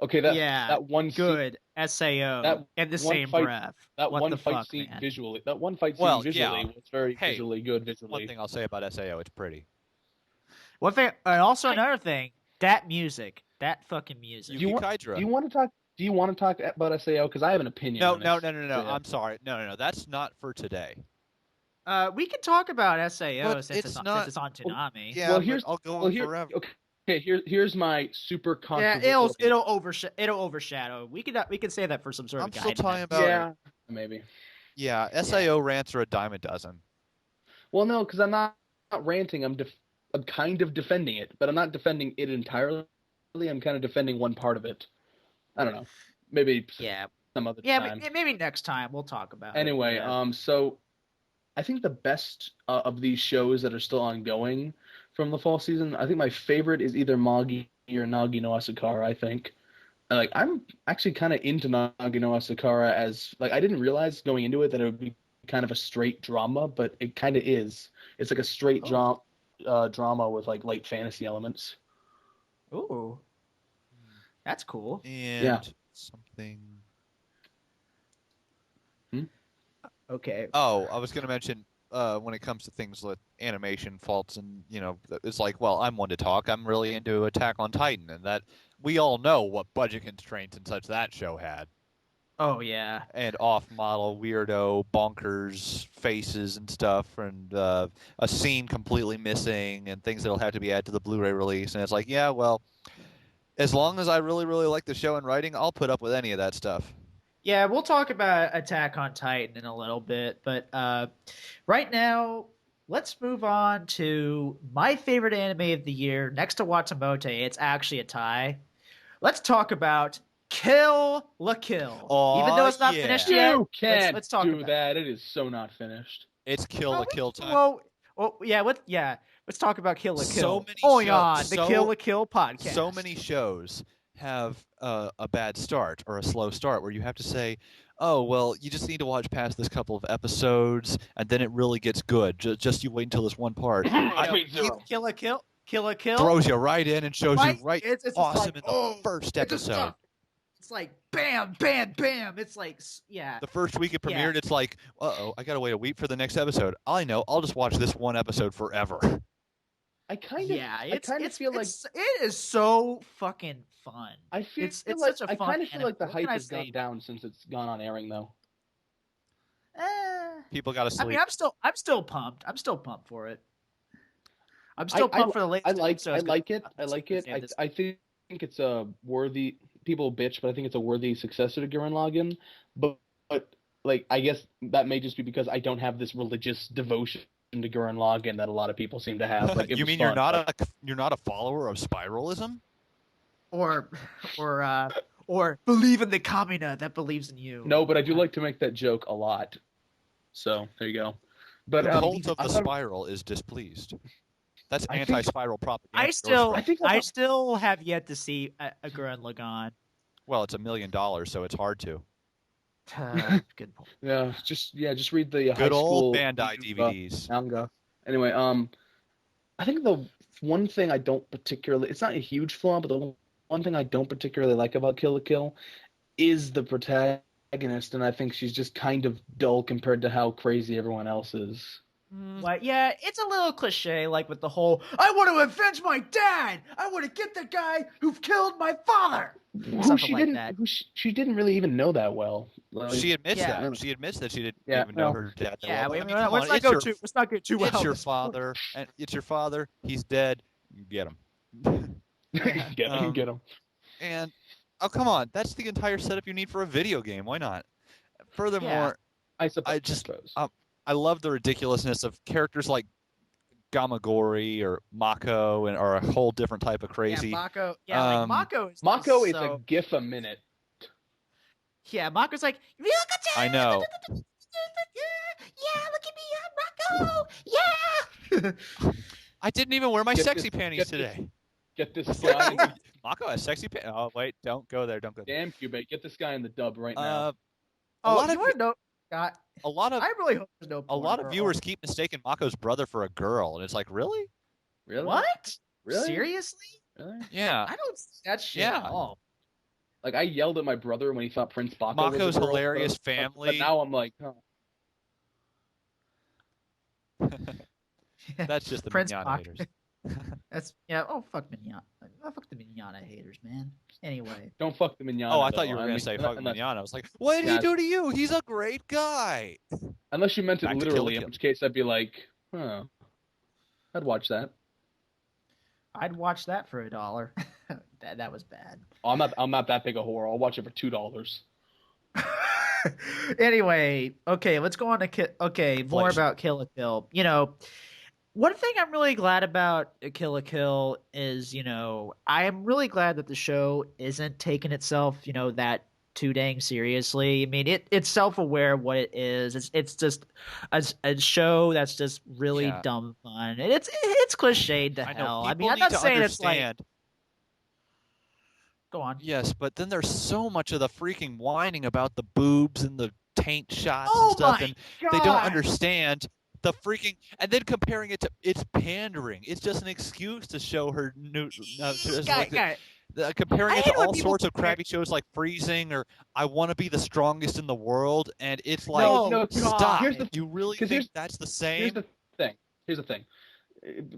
Okay, Yeah, that one scene- Good SAO That in the one same fight- breath. That What one the fight fuck, scene man? visually. That one fight scene Well, visually yeah. was very Hey, visually good. One Visually. thing I'll say about SAO, it's pretty. One thing, and also another thing, that music, that fucking music. You want- Yuki Kaidra. Do you want to talk? Do you want to talk about SAO? Because I have an opinion. No, on no, it. no, no, no. Yeah. I'm sorry. No. That's not for today. We can talk about SAO But since it's not- since it's on Toonami. Yeah, Well, but here's I'll go well on here. forever. Okay, here's my super Yeah, controversial. it'll overshadow. We can say that for some sort I'm of still guidance. talking about. Yeah, maybe. Yeah, SAO rants are a dime a dozen. Well, no, because I'm not ranting. I'm kind of defending it, but I'm not defending it entirely. I'm kind of defending one part of it. I don't know. Maybe Yeah, some other yeah, time. maybe next time we'll talk about Anyway, it. Yeah. so I think the best of these shows that are still ongoing from the fall season, I think my favorite is either Magi or Nagi no Asukara, I think. Like, I'm actually kind of into Nagi no Asukara as, like, I didn't realize going into it that it would be kind of a straight drama, but it kind of is. It's like a straight drama with, like, light fantasy elements. Ooh, that's cool. And Yeah. something. Okay. Oh, I was going to mention when it comes to things like animation faults, and it's like, well, I'm one to talk. I'm really into Attack on Titan, and that we all know what budget constraints and such that show had, Oh yeah. and off-model, weirdo, bonkers faces and stuff, and a scene completely missing, and things that'll have to be added to the Blu-ray release. And it's like, yeah, well, as long as I really, really like the show and writing, I'll put up with any of that stuff. Yeah, we'll talk about Attack on Titan in a little bit, but right now, let's move on to my favorite anime of the year. Next to Watamote, it's actually a tie. Let's talk about Kill la Kill. Aw, Even though it's not yeah. finished yet, You can't let's talk do about that. It is so not finished. It's Kill la Kill time. Well, yeah, let's talk about Kill la Kill. So many Only shows- on the so- Kill la Kill podcast. So many shows have a bad start or a slow start where you have to say, oh, well, you just need to watch past this couple of episodes and then it really gets good. Just you wait until this one part. Kill la Kill. Kill la Kill. Throws you right in and shows you right It's just awesome like, in the first it's just episode. stuff. It's like bam, bam, bam. It's like, yeah. The first week it Yeah. premiered, it's like, uh-oh, I gotta wait a week for the next episode. All I know, I'll just watch this one episode forever. I kind of feel like it is so fucking fun. I feel it's like such a I fun kind of feel like the anime. What can hype I has say? gone down since it's gone on airing though. People gotta I sleep. mean, I'm still pumped. I'm still pumped for it. I'm still pumped for the latest. I like it. Yeah, this- I think it's a worthy. People bitch, but I think it's a worthy successor to Gurren Lagann. But like, I guess that may just be because I don't have this religious devotion to Gurren Lagann that a lot of people seem to have. Like, it You was mean fun, you're not a follower of spiralism? or believe in the Kamina that believes in you. No, but I do like to make that joke a lot. So there you go. But The cult of I the thought- spiral is displeased. That's I think- anti-spiral propaganda. I still I think I still have yet to see a Gurren Lagann. Well, it's $1 million, so it's hard to. Good point. Yeah, just read the high Good school old Bandai DVDs. manga. Anyway, I think the one thing I don't particularly, it's not a huge flaw, but the one thing I don't particularly like about Kill la Kill is the protagonist, and I think she's just kind of dull compared to how crazy everyone else is. Like, yeah, it's a little cliche, like with the whole "I want to avenge my dad. I want to get the guy who killed my father." Something like that. She didn't really even know that well. Like, She admits Yeah. that. She admits that she didn't Yeah, even know well, her dad. that Yeah, well. let's come not on, go it's let's not get too well. It's your this morning. father, and it's your father. He's dead. Get him. get him. And oh, come on, that's the entire setup you need for a video game. Why not? Furthermore, I suppose. I just- I love the ridiculousness of characters like Gamagori or Mako, and are a whole different type of crazy. Yeah, Mako. Yeah, like Um, Mako is. Mako is so, a gif a minute. Yeah, Mako's like. I know. Yeah, look at me, I'm Mako. Yeah. I didn't even wear my Get sexy this- panties get today. Get this guy. Mako has sexy panties. Oh wait, don't go there. Don't go there. Damn, Cubate, get this guy in the dub right now. A lot of God, a lot of I really hope there's no. a porn lot of girl. viewers keep mistaking Mako's brother for a girl, and it's like, really? Really? What? Really? Seriously? Really? Yeah. I don't see that shit Yeah. at all. Like, I yelled at my brother when he thought Prince Baka was a Mako's girl, hilarious but family. now I'm like, huh. That's just the Prince Mignonne Baka. haters. That's yeah. Oh fuck Mignon. Oh, fuck the Mignogna haters, man. Anyway. Don't fuck the Mignogna. Oh, I thought you though. were going to say fuck unless, Mignogna. I was like, what did he do to you? He's a great guy. unless you meant it Back to Kill literally, la in Kill. which case I'd be like, huh. I'd watch that. I'd watch that for $1. that was bad. Oh, I'm not that big a whore. I'll watch it for $2. Anyway, okay, let's go on to more Inflation. about Kill la Kill. You know, one thing I'm really glad about Kill la Kill is, I am really glad that the show isn't taking itself, that too dang seriously. I mean, it's self-aware of what it is. It's just a show that's just really Yeah. dumb fun. And it's cliched to I hell. know. I mean, People I'm need not to saying it's like understand. go on. Yes, but then there's so much of the freaking whining about the boobs and the taint shots Oh and stuff, my and they don't God. understand the freaking. And then comparing it to it's pandering. It's just an excuse to show her new. Comparing I it to hate when all people sorts of compare- crappy shows like Freezing or I Want to Be the Strongest in the World, and it's like, No, stop. here's the- You really 'cause think that's the same? Here's the thing.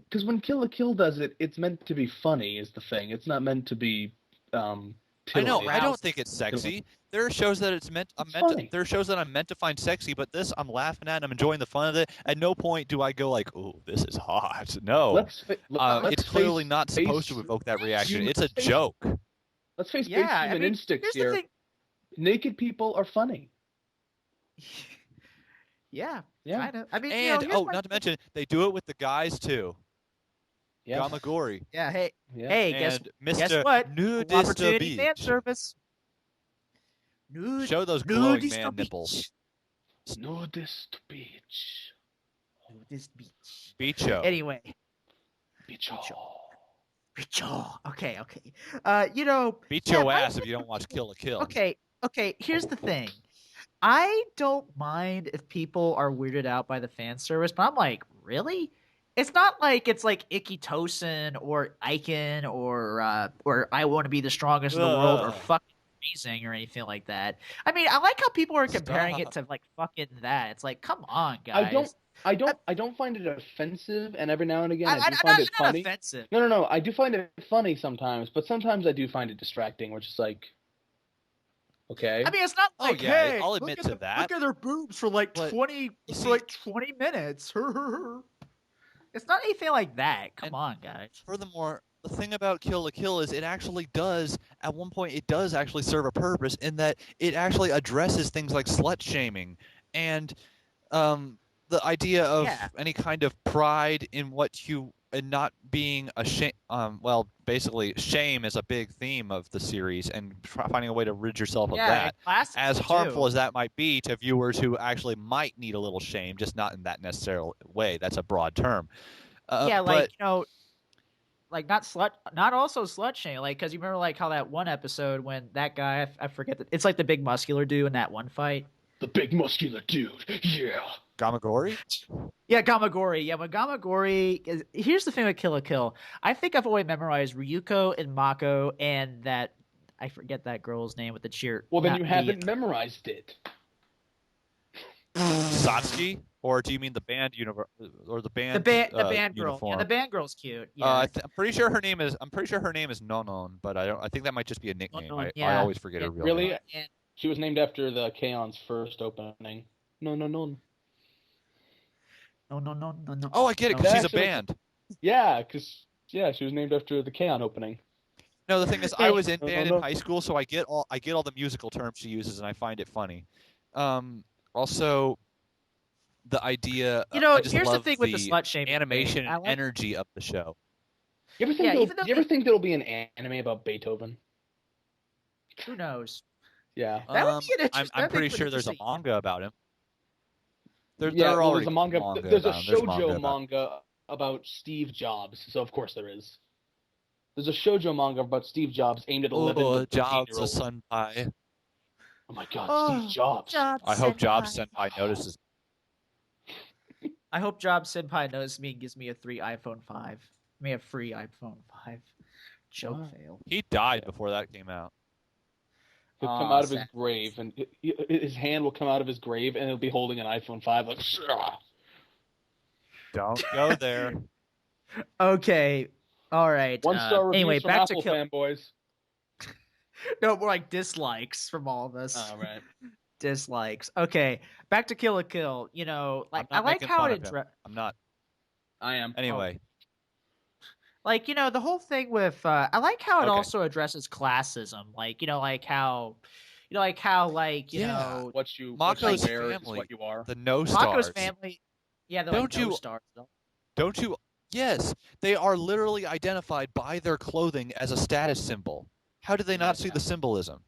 Because when Kill la Kill does it, it's meant to be funny. Is the thing. It's not meant to be. I know. titillating. I don't think it's sexy. There are shows that funny. there are shows that I'm meant to find sexy, but this I'm laughing at. I'm enjoying the fun of it. At no point do I go like, "Oh, this is hot." No, Let's it's clearly not supposed to evoke that reaction. It's a joke. Let's face Yeah, mainstream I and mean, instincts here's the here. thing. Naked people are funny. Yeah, Yeah. kind of. I mean, And here's my not to mention they do it with the guys too. Yeah. Gamagori Yeah, hey, Yeah. hey, and guess Mr. what? Nudista Opportunity fan Beach. service. Nude, Show those glowing nudist man beach. nipples. Nudist beach. Nudist beach. Beach show. Anyway, Beach. beach. Okay. Beat yeah, your my ass if you don't watch Kill la Kill. Okay. Here's the thing. I don't mind if people are weirded out by the fan service, but I'm like, really? It's not like it's like Ikki Tosin or Icon or I Want to Be the Strongest in the World or Ugh. fucking Amazing or anything like that. I mean, I like how people are comparing it Stop. to like fucking that. It's like, come on, guys. I don't find it offensive, and every now and again I do I'm find it not funny. offensive. No. I do find it funny sometimes, but sometimes I do find it distracting, which is like, okay. I mean, it's not Oh, like, yeah, hey, I'll look admit at to the- that. Look at their boobs for like But, 20 you for see- like 20 minutes. It's not anything like that. Come And- on, guys. Furthermore, the thing about Kill la Kill is it actually does, at one point, it does actually serve a purpose in that it actually addresses things like slut shaming and the idea of Yeah. any kind of pride in what you and not being ashamed. Basically, shame is a big theme of the series, and finding a way to rid yourself of that. and classics As too. harmful as that might be to viewers who actually might need a little shame, just not in that necessary way. That's a broad term. Yeah, but like like not also slut shaming. Like, because you remember like how that one episode when that guy, I forget it's like the big muscular dude in that one fight. The big muscular dude. Yeah. Gamagori? Yeah, Gamagori. Yeah, when Gamagori here's the thing with Kill la Kill. I think I've always memorized Ryuko and Mako and that I forget that girl's name with the cheer. Well, then not you the- haven't memorized it. Satsuki? Or do you mean the band or the band? the band girl. uniform? Yeah, the band girl's cute. Yeah. I'm pretty sure her name is. I'm pretty sure her name is Nonon, but I think that might just be a nickname. Nonon, I yeah. always forget her real Really? name. And- She was named after the K-on's first opening. No. No. Oh, I get it. Because she's a Actually- band. Yeah, she was named after the K-on opening. No, the thing is, I Hey. was in No, band no. in high school, so I get all the musical terms she uses, and I find it funny. Also, the idea. I just here's the love thing with the slut shaming. animation thing. I and like- energy of the show. You ever think Yeah, there'll- even though you ever they- think there'll be an anime about Beethoven? Who knows? Yeah. That would be an I'm interest- that'd be pretty pretty sure there's a interesting. manga about him. There Yeah, are well, already there's a manga. manga There's a about him. There's shoujo about- manga about Steve Jobs, so of course there is. There's a shoujo manga about Steve Jobs aimed at 11 Oh, to Jobs, a 13-year-olds. senpai. Oh my god, Oh, Steve Jobs. I hope Jobs Senpai notices. I hope Jobs Senpai knows me and gives me a free iPhone 5. Me a free iPhone 5. Joke Wow. fail. He died before that came out. He'll come Aw, out of his sad. grave, and his hand will come out of his grave, and he'll be holding an iPhone 5, like, "Shah." Don't go there. Okay. All right. 1-star reviews Anyway, from back Apple to Kill. fanboys. No, more like dislikes from all of us. Oh, right. Dislikes. Okay, back to Kill la Kill. You know, I'm like not I like making how fun it of him. I'm not. I am. Anyway, like, you know, the whole thing with I like how it Okay. also addresses classism. Like, you know, like how like, you Yeah. know, What you Mako's wear is family, what you are. the no Mako's stars. family. Yeah, they're Don't like no you- stars. Though. Don't you? Yes, they are literally identified by their clothing as a status symbol. How do they not see the symbolism?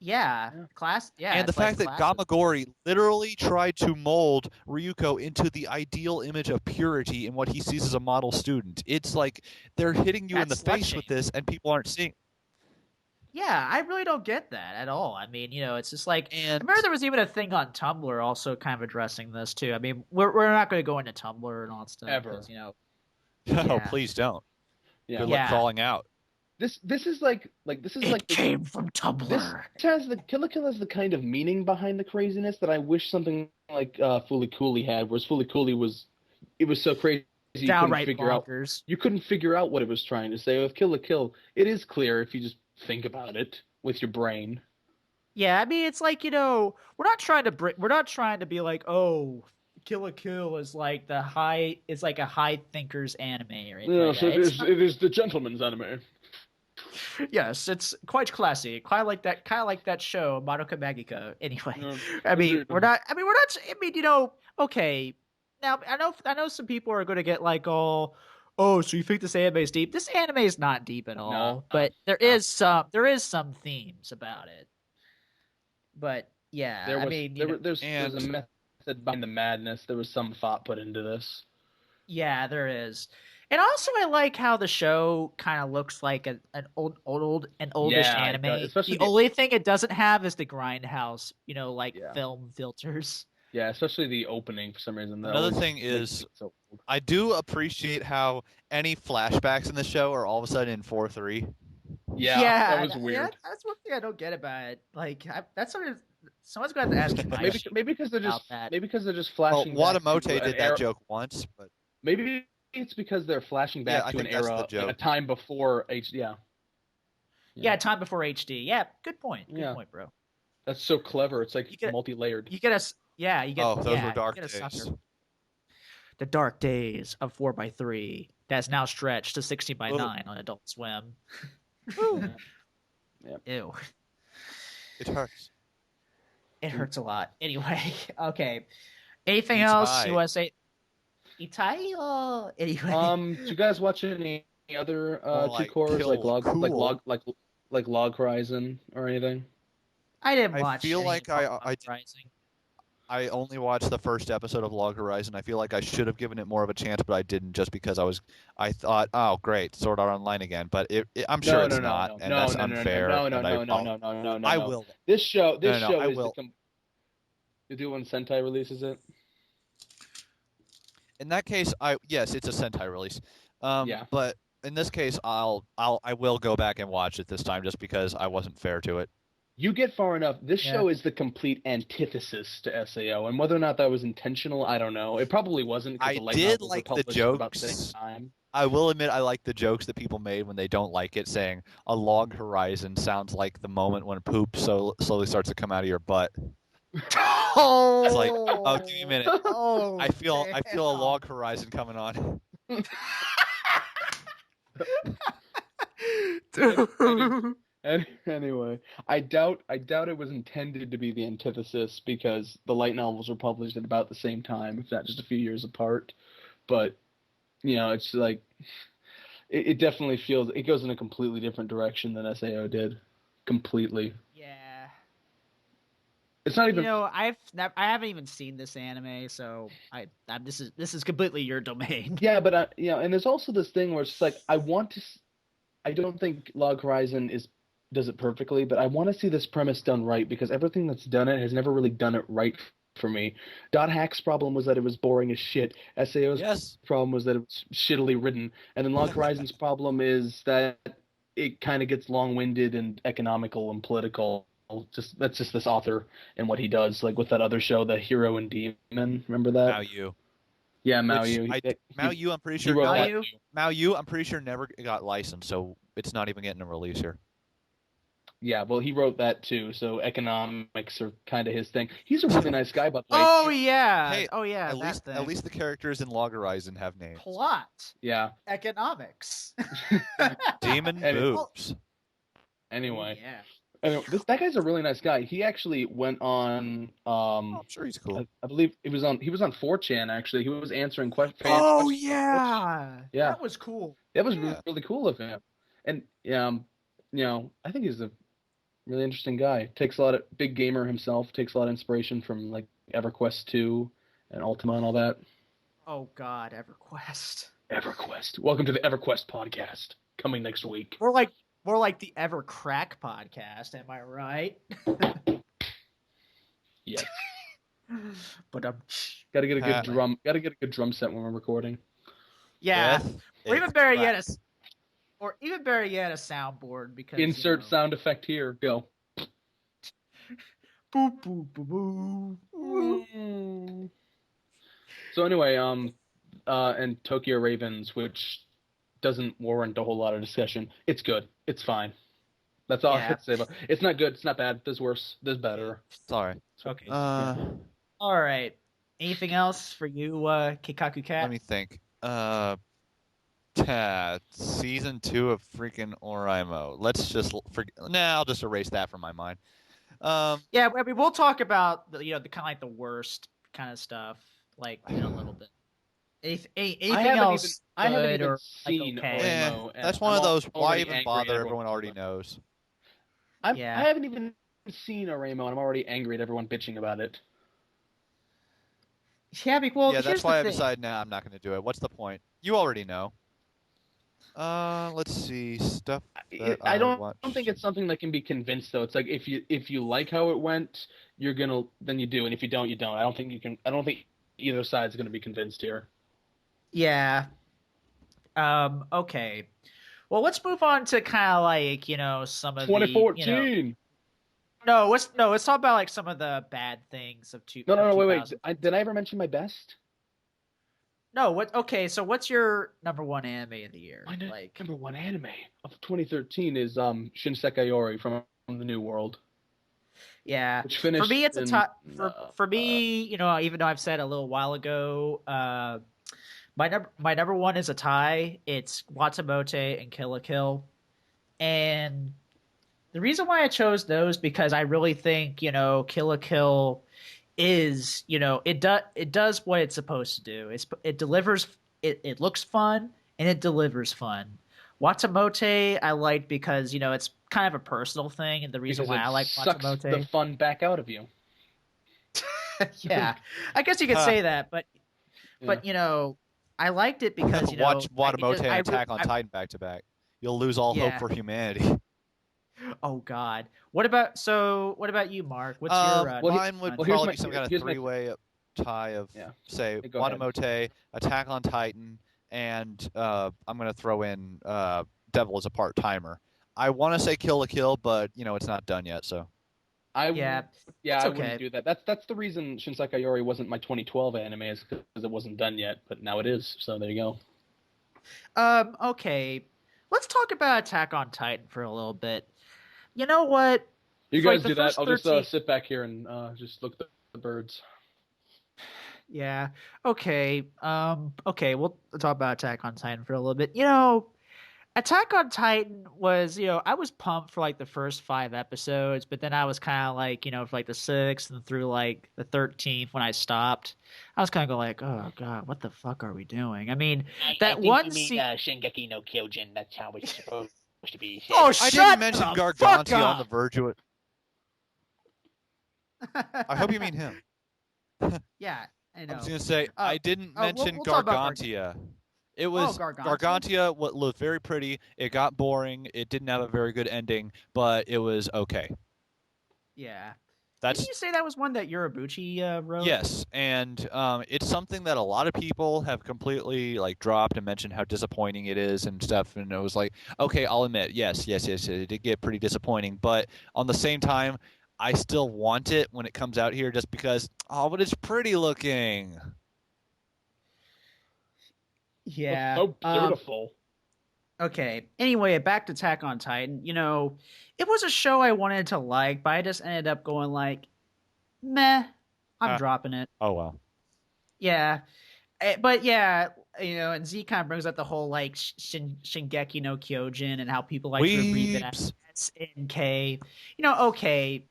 Yeah, Yeah. class. Yeah, And the it's like fact that classism. Gamagori literally tried to mold Ryuko into the ideal image of purity in what he sees as a model student. It's like they're hitting you in the That's face slut-shaming. with this, and people aren't seeing. Yeah, I really don't get that at all. I mean, you know, it's just like I And remember there was even a thing on Tumblr also kind of addressing this too. I mean, we're not going to go into Tumblr and all that stuff Ever. 'cause, you know. no, Yeah. please don't. Yeah. Good luck Yeah. crawling out. This is like this is It like came from this Tumblr. has the Kill la Kill has the kind of meaning behind the craziness that I wish something like Fooly Cooley had, whereas Fooly Cooley was so crazy you couldn't Downright figure out bonkers. you couldn't figure out what it was trying to say. With Kill la Kill, it is clear if you just think about it with your brain. Yeah, I mean, it's like, you know, we're not trying to be like, oh, Kill la Kill is like a high thinkers anime or anything. Yes, like that. it is the gentleman's anime. Yes, it's quite classy. Kind of like that show, Madoka Magica. Anyway, Yeah, I mean, agreed. we're not. I mean, you know, okay. Now, I know some people are going to get like, oh, so you think this anime is deep? This anime is not deep at all, No, but there no. is some themes about it. But yeah, There was, I mean, you know, there's a method behind the madness. There was some thought put into this. yeah, there is. And also, I like how the show kind of looks like an oldish Yeah, it anime. does, especially The only thing it doesn't have is the grindhouse, you know, like Yeah. film filters. Yeah, especially the opening for some reason. That Another always thing makes is- it so old. I do appreciate how any flashbacks in the show are all of a sudden in 4:3. Yeah, that was weird. That's one thing I don't get about it. Like, that's sort of someone's going to have to ask me. Maybe because they're just about that. maybe because they're just Well, flashing. back Watamote to an did era- that joke once, but Maybe it's because they're flashing back Yeah, I to an think that's the era, like joke. a time before HD. Yeah, Yeah, time before HD. Yeah, good point. Good Yeah. point, bro. that's so clever. It's like You get- multi-layered. You get us. Yeah, you get. oh, those yeah, were dark you get a days. sucker. The dark days of 4x3 that's now stretched to 16x9 on Adult Swim. Yeah. Ew. It hurts. It hurts a lot. Anyway, okay. Anything Itai. else you want to say? Itai? Anyway. Do you guys watch any other like, two cores Kill like Cool. Log Horizon or anything? I didn't I watch. feel any like I Rising. I only watched the first episode of Log Horizon. I feel like I should have given it more of a chance, but I didn't just because I thought, oh, great, Sword Art Online again. But I'm sure it's not, and that's unfair. No. I will. This show I is will. You do when Sentai releases it. In that case, yes, it's a Sentai release. Yeah. But in this case, I will go back and watch it this time just because I wasn't fair to it. You get far enough. This Yeah. show is the complete antithesis to SAO, and whether or not that was intentional, I don't know. It probably wasn't. 'Cause I the light did novels were like the published at about the jokes. same time. I will admit I like the jokes that people made when they don't like it, saying a log horizon sounds like the moment when poop slowly starts to come out of your butt. Oh, It's like, oh, give me a minute. Oh, I feel a damn. log horizon coming on. Dude. Anyway, I doubt it was intended to be the antithesis because the light novels were published at about the same time, if not just a few years apart. But it's like it definitely feels it goes in a completely different direction than SAO did. Completely. Yeah. It's not even. I haven't even seen this anime, so this is completely your domain. Yeah, but and there's also this thing where it's just like I don't think Log Horizon does it perfectly, but I want to see this premise done right because everything that's done it has never really done it right for me. Dot Hack's problem was that it was boring as shit. SAO's Yes. problem was that it was shittily written, and then Log Horizon's problem is that it kind of gets long-winded and economical and political. That's just this author and what he does, like with that other show, The Hero and Demon. Remember that? Now you. Yeah, Mao Which Yu. Mao Yu, I'm pretty He sure wrote Mao that Yu? too. Mao Yu, I'm pretty sure never got licensed, so it's not even getting a release here. Yeah, well, he wrote that too. So economics are kind of his thing. He's a really nice guy, by the way. Oh yeah. Hey, Oh yeah. At That thing. least the characters in Log Horizon have names. Plot. Yeah. Economics. Demon And it- boobs. Anyway, Yeah. anyway, that guy's a really nice guy. He actually went on. I'm sure he's cool. I believe he was on 4chan actually. He was answering questions. Oh yeah. Yeah. That was cool. That was Yeah. really cool of him. And I think he's a really interesting guy. Takes a lot of big gamer himself. Takes a lot of inspiration from like EverQuest 2 and Ultima and all that. Oh God, EverQuest. EverQuest. Welcome to the EverQuest podcast. Coming next week. More like the EverCrack podcast. Am I right? Yes. But Got to get a good Pat. drum. Got to get a good drum set when we're recording. yeah. Death Or is even better yet, crack. a soundboard because Insert sound effect here. Go. Boop boop boop boop. So anyway, and Tokyo Ravens, which doesn't warrant a whole lot of discussion. It's good. It's fine. That's all I Yeah. have to say about it. It's not good. It's not bad. There's worse. There's better. Sorry. Okay. Yeah. All right. Anything else for you, Kikaku Cat? Let me think. Season 2 of freaking Oraimo. Let's just forget. Nah, I'll just erase that from my mind. Yeah, I mean, we'll talk about the kind of like the worst kind of stuff, like in a little bit. Anything else? I haven't good even or, like, seen okay? Oremo, and That's one I'm of those. Why already even angry bother? at Everyone already knows. Yeah. I haven't even seen Oremo, and I'm already angry at everyone bitching about it. Yeah, well, Yeah, here's that's the why I thing. decided. Nah, I'm not going to do it. What's the point? You already know. Let's see stuff. That I don't watched. think it's something that can be convinced though. It's like if you like how it went, then you do, and if you don't, you don't. I don't think either side's gonna be convinced here. Yeah. Okay. Well, let's move on to kind of like some of 2014. let's talk about like some of the bad things of two. No, of wait. 2000. Did I ever mention my best? No, what? Okay, so what's your number one anime of the year? My Like, number one anime of 2013 is Shinsekai Yori from the New World, yeah, which finished. for me, it's a in, top. For me, even though I've said a little while ago, my number one is a tie. It's Watamote and Kill la Kill, and the reason why I chose those because I really think Kill la Kill is it does what it's supposed to do. It delivers. It looks fun and it delivers fun. Watamote I liked because it's kind of a personal thing, and the reason because why it I like sucks Watamote. the fun back out of you. Yeah, I guess you could say that, but I liked it because Watch Watamote I- and Attack on Titan back to back. You'll lose all hope Yeah. for humanity. Oh God, what about you, Mark? What's your well, mine would well, here's probably my- be some kind of here's my- three-way tie of Yeah. say Hey, go ahead. Watamote, Attack on Titan, and I'm gonna throw in Devil as a part-timer. I want to say Kill la Kill, but it's not done yet. So Yeah, it's I okay. wouldn't do that. That's the reason Shinsekai Yori wasn't my 2012 anime, is because it wasn't done yet. But now it is. So there you go. Okay, let's talk about Attack on Titan for a little bit. You know what? You For, like, guys the do that. first I'll just 13 sit back here and just look at the birds. Yeah. Okay. Okay. We'll talk about Attack on Titan for a little bit. Attack on Titan was, I was pumped for like the first 5 episodes, but then I was kind of like, for like the 6th and through like the 13th when I stopped, I was kind of going like, oh God, what the fuck are we doing? I mean, that I think one you mean, scene. Shingeki no Kyojin. That's how it's supposed to be. Oh, I shut didn't mention the fuck Gargantia on the up! verge of it. I hope you mean him. Yeah, I know. I was gonna say I didn't we'll mention talk about Gargantia. It was Gargantia? Gargantia. What looked very pretty. It got boring. It didn't have a very good ending, but it was okay. Yeah. That's Didn't you say that was one that Yorubuchi wrote? yes, and it's something that a lot of people have completely like dropped and mentioned how disappointing it is and stuff. And it was like, okay, I'll admit, yes, it did get pretty disappointing, but on the same time, I still want it when it comes out here, just because, oh, but it's pretty looking. Yeah. So beautiful. Okay. Anyway, back to Attack on Titan. It was a show I wanted to like, but I just ended up going like, meh. I'm dropping it. Oh well. Yeah. But yeah, and Z kind of brings up the whole like Shingeki no Kyojin and how people like to read that as SNK. Okay.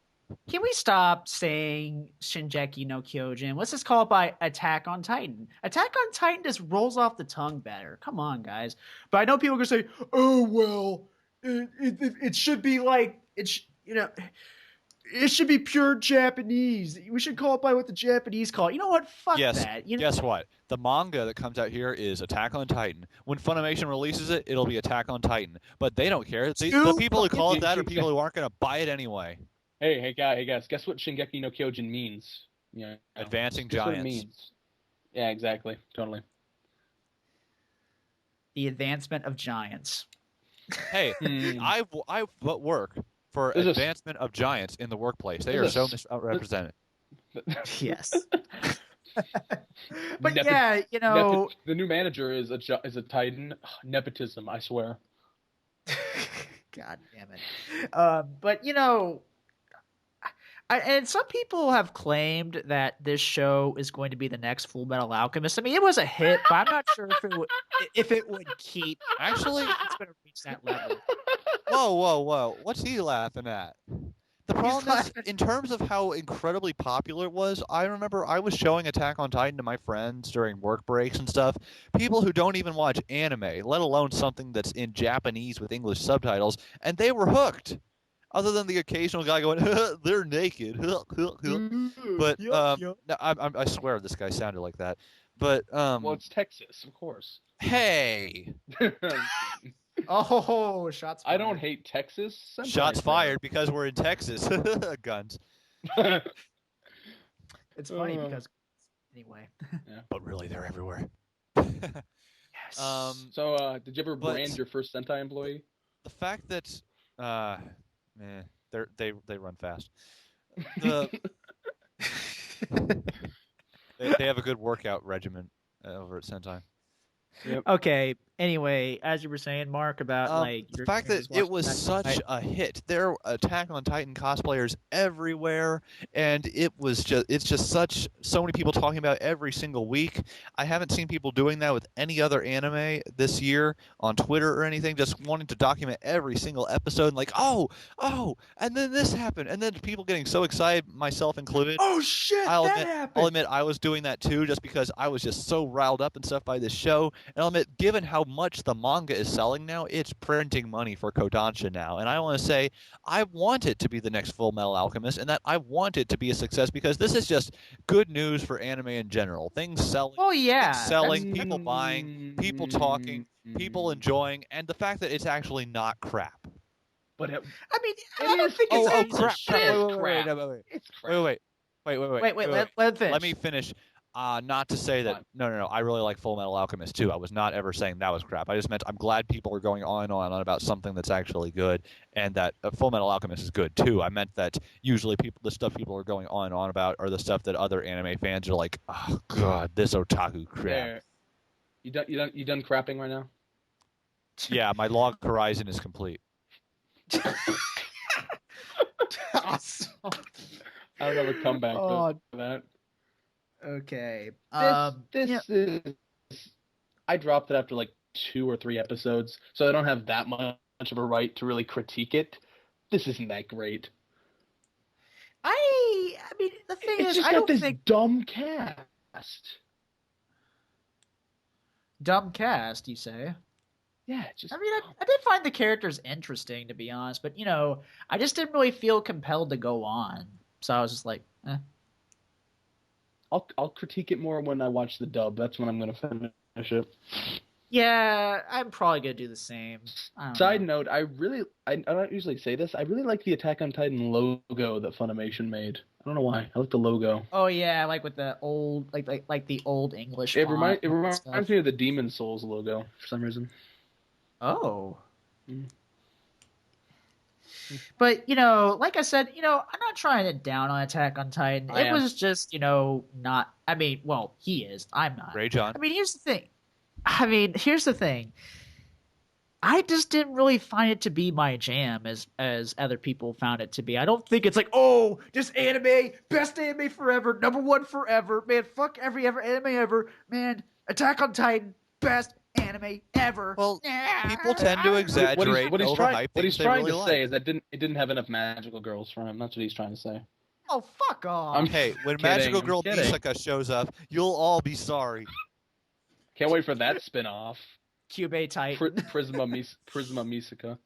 Can we stop saying Shingeki no Kyojin? Let's just call it by Attack on Titan. Attack on Titan just rolls off the tongue better. Come on, guys. But I know people are gonna say, "Oh well, it should be like it should be pure Japanese. We should call it by what the Japanese call it." You know what? Fuck that. Guess what? The manga that comes out here is Attack on Titan. When Funimation releases it, it'll be Attack on Titan. But they don't care. The people who call it that are people who aren't going to buy it anyway. Hey guys! Guess what Shingeki no Kyojin means? Yeah, advancing guess giants. What it means. Yeah, exactly. Totally. The advancement of giants. Hey, I work for advancement of giants in the workplace. They are so misrepresented. Yes. But yeah, the new manager is a Titan. Nepotism, I swear. God damn it. But and some people have claimed that this show is going to be the next Full Metal Alchemist. I mean, it was a hit, but I'm not sure if it would keep. Actually, it's going to reach that level. Whoa! What's he laughing at? The problem is, in terms of how incredibly popular it was, I remember I was showing Attack on Titan to my friends during work breaks and stuff. People who don't even watch anime, let alone something that's in Japanese with English subtitles, and they were hooked. Other than the occasional guy going, they're naked. But I swear this guy sounded like that. But well, it's Texas, of course. Hey. Oh, shots fired. I don't hate Texas. Shots fired because we're in Texas. Guns. It's funny because anyway. Yeah. But really, they're everywhere. Yes. So, did you ever brand your first Sentai employee? The fact that they run fast. They have a good workout regimen over at Sentai. Yep. Okay. Anyway, as you were saying, Mark, about the fact that it was such a hit. There are Attack on Titan cosplayers everywhere, and it's just so many people talking about it every single week. I haven't seen people doing that with any other anime this year on Twitter or anything, just wanting to document every single episode and like, oh, and then this happened, and then people getting so excited, myself included. Oh shit, that happened. I'll admit I was doing that too, just because I was just so riled up and stuff by this show. And I'll admit, given how much the manga is selling now, it's printing money for Kodansha now. And I want to say, I want it to be the next Full Metal Alchemist, and that I want it to be a success because this is just good news for anime in general. Things selling. Oh yeah, selling, people buying, people talking, people enjoying, and the fact that it's actually not crap. But I don't think it's crap. It's crap. Wait. Let finish. Let me finish. Not to say that no. I really like Full Metal Alchemist too. I was not ever saying that was crap. I just meant I'm glad people are going on and on about something that's actually good, and that Full Metal Alchemist is good too. I meant that usually the stuff people are going on and on about are the stuff that other anime fans are like, oh god, this otaku crap. There. You done crapping right now? Yeah, my log horizon is complete. Awesome. I'll never come back to that. Okay. This is. I dropped it after like 2 or 3 episodes, so I don't have that much of a right to really critique it. This isn't that great. I mean, the thing is, I don't think dumb cast. Dumb cast, you say? Yeah, just. I mean, I did find the characters interesting, to be honest, but I just didn't really feel compelled to go on, so I was just like, eh. I'll critique it more when I watch the dub. That's when I'm going to finish it. Yeah, I'm probably going to do the same. Side note, I don't usually say this. I really like the Attack on Titan logo that Funimation made. I don't know why. I like the logo. Oh yeah, like with the old, like the old English. It reminds me of the Demon Souls logo for some reason. Oh. But, like I said, I'm not trying to down on Attack on Titan. It was just, not... I mean, well, he is. I'm not. Ray John. I mean, here's the thing. I mean, here's the thing. I just didn't really find it to be my jam as other people found it to be. I don't think it's like, oh, this anime, best anime forever, #1 forever, man. Fuck every anime ever, man. Attack on Titan, best anime ever. Well, people tend to exaggerate. What he's trying really to say is that it didn't have enough magical girls for him. That's what he's trying to say. Oh, fuck off. Hey, when kidding, Magical I'm Girl kidding. Misaka shows up, you'll all be sorry. Can't wait for that spin-off. Kyubey Titan. Prisma Misaka.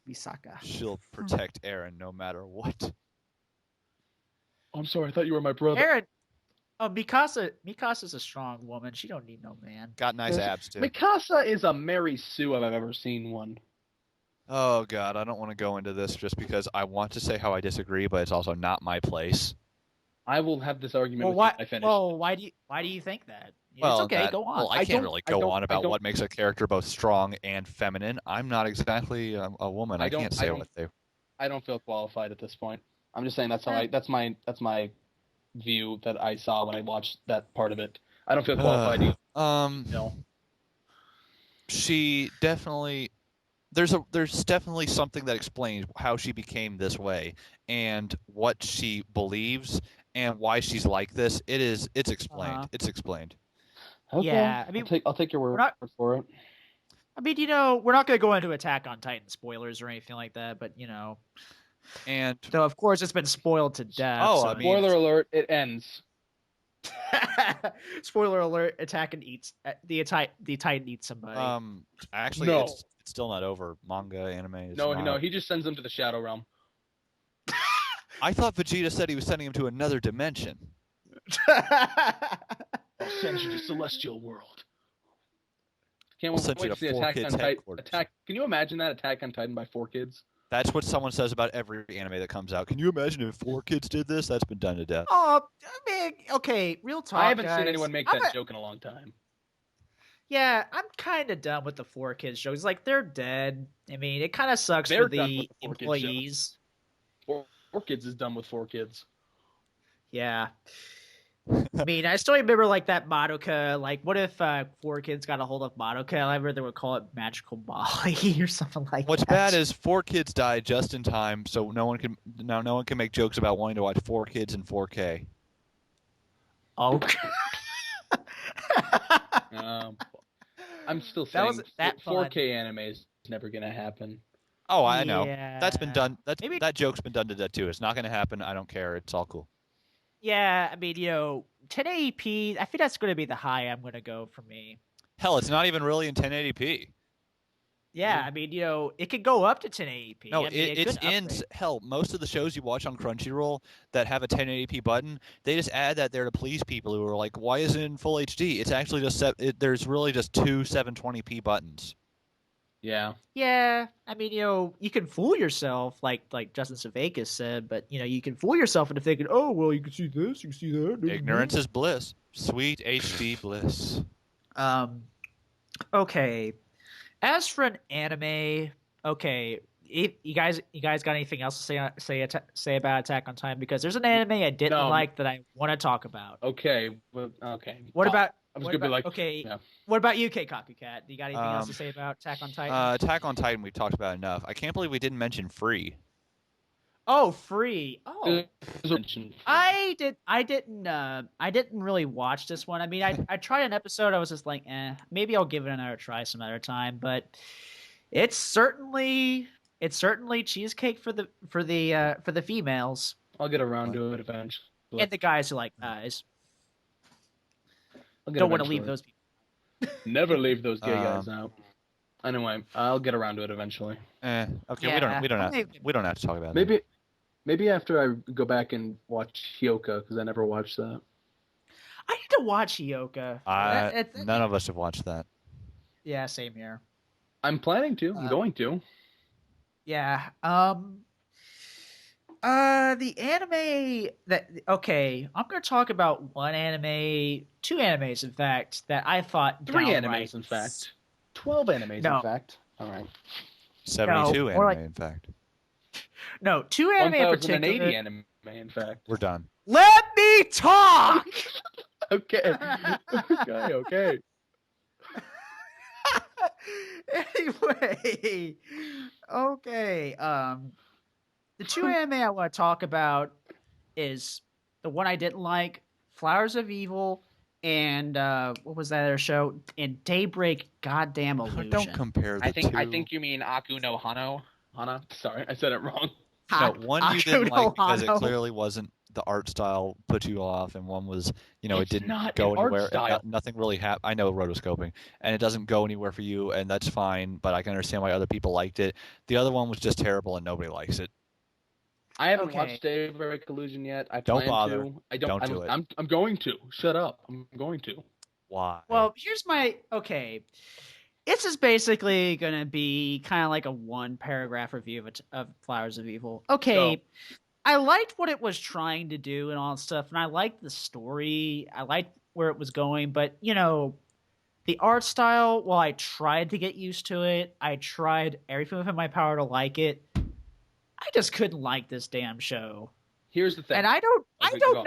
Misaka. She'll protect Eren no matter what. I'm sorry, I thought you were my brother. Eren. Oh, Mikasa's a strong woman. She don't need no man. Got nice abs too. Mikasa is a Mary Sue if I've ever seen one. Oh God, I don't want to go into this just because I want to say how I disagree, but it's also not my place. I will have this argument with Well, you. I finish. well, why do you think that? Well, it's okay. that- Go on. Well, I I can't don't- really I go don't- on I about don't- what makes a character both strong and feminine. I'm not exactly a woman. I can't say what they. I don't feel qualified at this point. I'm just saying that's how that's my view that I saw when I watched that part of it. I don't feel qualified. No. She definitely. There's definitely something that explains how she became this way and what she believes and why she's like this. It's explained. Uh-huh. It's explained. Okay. Yeah, I mean, I'll take your word for it. I mean, we're not going to go into Attack on Titan spoilers or anything like that, but And though of course it's been spoiled to death. Oh, so I mean- Spoiler alert! It ends. Spoiler alert: the Titan eats somebody. actually, No. it's still not over. Manga, anime. Is No, not. he just sends them to the Shadow Realm. I thought Vegeta said he was sending him to another dimension. I'll send you to Celestial World. Can't I'll send wait you to see to Four Attack Kids on Titan. headquarters. Can you imagine that Attack on Titan by 4 kids? That's what someone says about every anime that comes out. Can you imagine if 4 kids did this? That's been done to death. Oh, I mean, okay, real talk. I haven't seen guys. anyone make I'm that joke in a long time. Yeah, I'm kind of done with the 4 kids jokes. Like they're dead. I mean, it kind of sucks They're for done the with the 4 kids employees. 4 kids is done with 4 kids. Yeah. I mean, I still remember like that Madoka. Like, what if 4 kids got a hold of Madoka? I remember they would call it Magical Molly or something like What's that. bad is 4 kids died just in time, so no one can make jokes about wanting to watch 4 kids in 4K. Oh. I'm still That saying wasn't that fun. 4K anime is never gonna happen. Oh, I know. Yeah. That's been done. Maybe- That joke's been done to death too. It's not going to happen. I don't care. It's all cool. Yeah, I mean, 1080p. I think that's going to be the high I'm going to go for me. Hell, it's not even really in 1080p. Yeah, I mean, it could go up to 1080p. No, I mean, a it's good in upgrade. hell. Most of the shows you watch on Crunchyroll that have a 1080p button, they just add that there to please people who are like, "Why isn't it in full HD?" It's actually just there's really just 2 720p buttons. Yeah. Yeah, I mean, you can fool yourself, like Justin Savakis said, but you can fool yourself into thinking, oh, well, you can see this, you can see that. Ignorance is bliss. Sweet HD bliss. Okay. As for an anime, okay, you guys got anything else to say about Attack on Titan? Because there's an anime I didn't No. like that I want to talk about. Okay. Well, okay. What about? I was what gonna be about- like, okay. yeah. What about you, Keikaku Cat? You got anything else to say about Attack on Titan? Attack on Titan we've talked about enough. I can't believe we didn't mention Free. Oh, Free. Oh, I I didn't really watch this one. I mean, I tried an episode. I was just like, maybe I'll give it another try some other time. But it's certainly cheesecake for the females I'll get around to it eventually. and the guys who like guys. I'll get Don't want to eventually. leave those people. Never leave those gay guys out. Anyway, I'll get around to it eventually. Okay, Yeah, we don't have to talk about Maybe after I go back and watch Hyoka because I never watched that. I need to watch Hyoka. that. None of us have watched that. Yeah, same here. I'm planning to. I'm going to. Yeah. The anime I'm going to talk about two animes, in fact, that I thought 3 downright- animes, in fact. 12 animes, No. in fact. All right. 72 more anime, like- in fact. No, 2 anime in particular. 1080 anime, in fact. We're done. Let me talk. Okay. Okay. Anyway, okay. The two anime I want to talk about is the one I didn't like, Flowers of Evil, and what was that other show? And Daybreak Goddamn Illusion. Don't compare the I think two. I think you mean Aku no Hano. Hana. Sorry, I said it wrong. No, one you didn't like because it Hano. clearly wasn't the art style put you off, and one was, it It's didn't not go an art anywhere. style. Nothing really happened. I know rotoscoping, and it doesn't go anywhere for you, and that's fine. But I can understand why other people liked it. The other one was just terrible, and nobody likes it. I haven't Okay. watched Daybreak Illusion yet. I Don't plan bother. to. I don't. Don't do it. I'm going to. Shut up. I'm going to. Why? Well, here's my okay. This is basically gonna be kind of like a one-paragraph review of Flowers of Evil. Okay, Go. I liked what it was trying to do and all that stuff, and I liked the story. I liked where it was going, but the art style. While I tried to get used to it, I tried everything within my power to like it. I just couldn't like this damn show. Here's the thing. And I don't Okay, go on.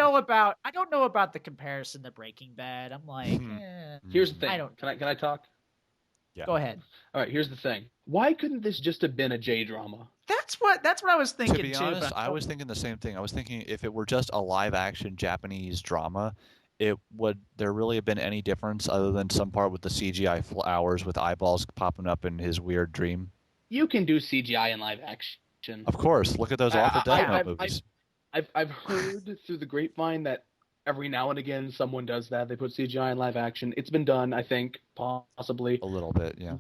know about the comparison to Breaking Bad. I'm like, Here's the thing. I don't- Can I talk? Yeah. go ahead. All right. Here's the thing. Why couldn't this just have been a J drama? That's what I was thinking To be too. honest, but I was thinking the same thing. I was thinking if it were just a live action Japanese drama, would there really have been any difference other than some part with the CGI flowers with eyeballs popping up in his weird dream? You can do CGI in live action. Of course. Look at those awful Death Note movies. I've heard through the grapevine that every now and again someone does that. They put CGI in live action. It's been done, I think, possibly. A little bit, yeah.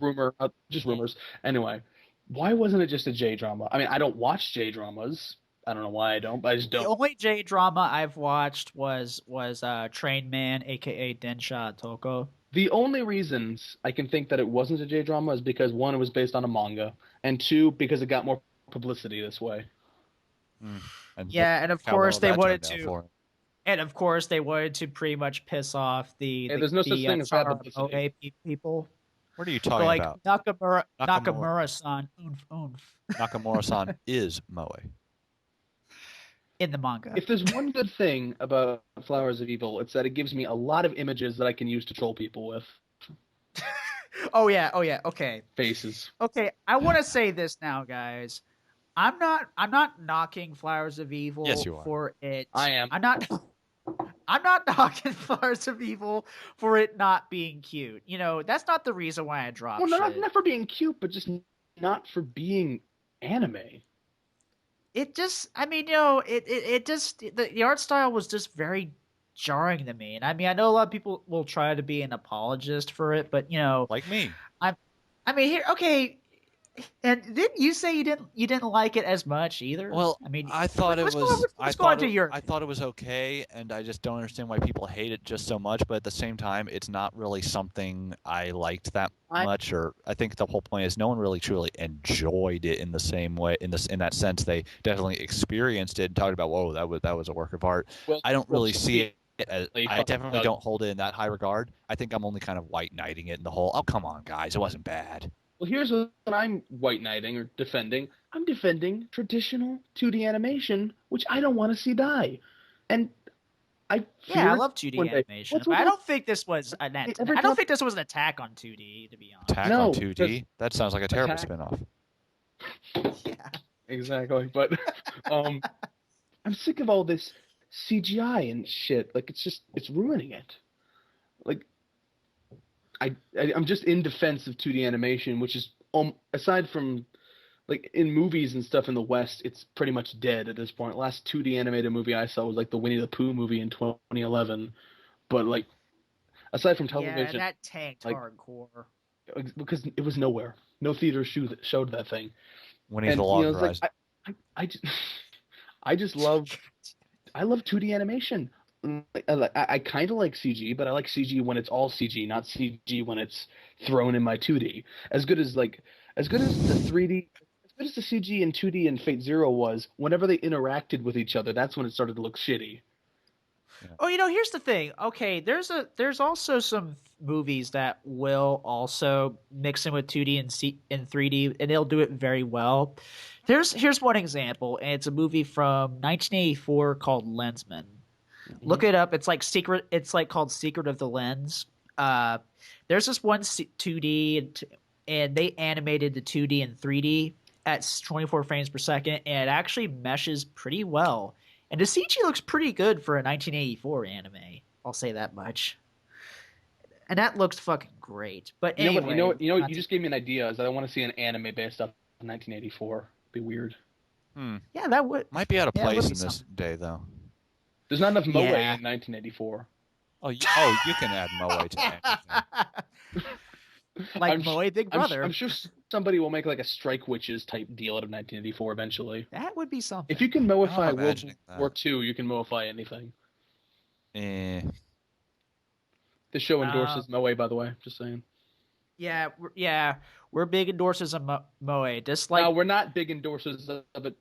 Just rumors. Anyway, why wasn't it just a J drama? I mean, I don't watch J dramas. I don't know why I don't, but I just the don't. only J drama I've watched was Train Man, aka Densha Toko. The only reasons I can think that it wasn't a J drama is because one, it was based on a manga, and two, because it got more publicity this way. And Yeah, and of how course well they that wanted turned out to, for him. and of course they wanted to pretty much piss off the Hey, there's no such thing as bad Tsar publicity. Moe people. What are you talking Like about? Nakamura-san, oomph, Nakamura-san is Moe. in the manga. If there's one good thing about Flowers of Evil, it's that it gives me a lot of images that I can use to troll people with. Oh yeah, okay. Faces. Okay, I want to say this now, guys. I'm not knocking Flowers of Evil Yes, you are. for it. I am. I'm not knocking Flowers of Evil for it not being cute. That's not the reason why I dropped Well, shit. not for being cute, but just not for being anime. It just, it just the art style was just very jarring to me. And I mean, I know a lot of people will try to be an apologist for it, but Like me. here, okay. And didn't you say you didn't like it as much either? Well, I mean, I thought it let's was. Go, let's go on to your. I thought it was okay, and I just don't understand why people hate it just so much. But at the same time, it's not really something I liked that much. Or I think the whole point is no one really truly enjoyed it in the same way. In that sense, they definitely experienced it and talked about, whoa, that was a work of art. Well, I don't really see it. I fucking definitely Doug. don't hold it in that high regard. I think I'm only kind of white knighting it in the whole. Oh, come on, guys, it wasn't bad. Well, here's what I'm white knighting or defending. I'm defending traditional 2D animation, which I don't want to see die. And I Yeah, I love 2D one day- animation. what's But with I that- don't think this was an I every don't time- think this was an attack on 2D, to be honest. Attack No, on 2D. That sounds like a terrible Attack- spinoff. Yeah. Exactly, but I'm sick of all this CGI and shit. Like it's ruining it. Like I'm just in defense of 2D animation, which is aside from like in movies and stuff in the West, it's pretty much dead at this point. Last 2D animated movie I saw was like the Winnie the Pooh movie in 2011, but like aside from Yeah, television, that tanked like- hardcore. because it was nowhere. No theater showed that thing. When he's And the you long know, it's horizon. like, I just I just love 2D animation. I kind of like CG, but I like CG when it's all CG, not CG when it's thrown in my 2D. As good as the 3D, as good as the CG in 2D in Fate Zero was, whenever they interacted with each other, that's when it started to look shitty. Oh, here's the thing. Okay, there's also some movies that will also mix in with 2D and 3D, and they'll do it very well. Here's one example, and it's a movie from 1984 called Lensman. Look it up. It's like secret. It's like called Secret of the Lens. There's this one 2D and they animated the 2D and 3D at 24 frames per second, and it actually meshes pretty well. And the CG looks pretty good for a 1984 anime. I'll say that much. And that looks fucking great. But anyway, you just gave me an idea. Is that I want to see an anime based off 1984. Be weird. Yeah, that would Might be out of Yeah, it would place be in this something. day, though. There's not enough Moe Yeah. in 1984. Oh, you can add Moe to anything. like I'm Moe Big Brother. I'm sure somebody will make like a Strike Witches type deal out of 1984 eventually. That would be something. If you can Moify World imagining that. War II, you can Moify anything. Eh. The show endorses Moe, by the way. Just saying. Yeah, we're big endorsers of Moe. Just like Now, we're not big endorsers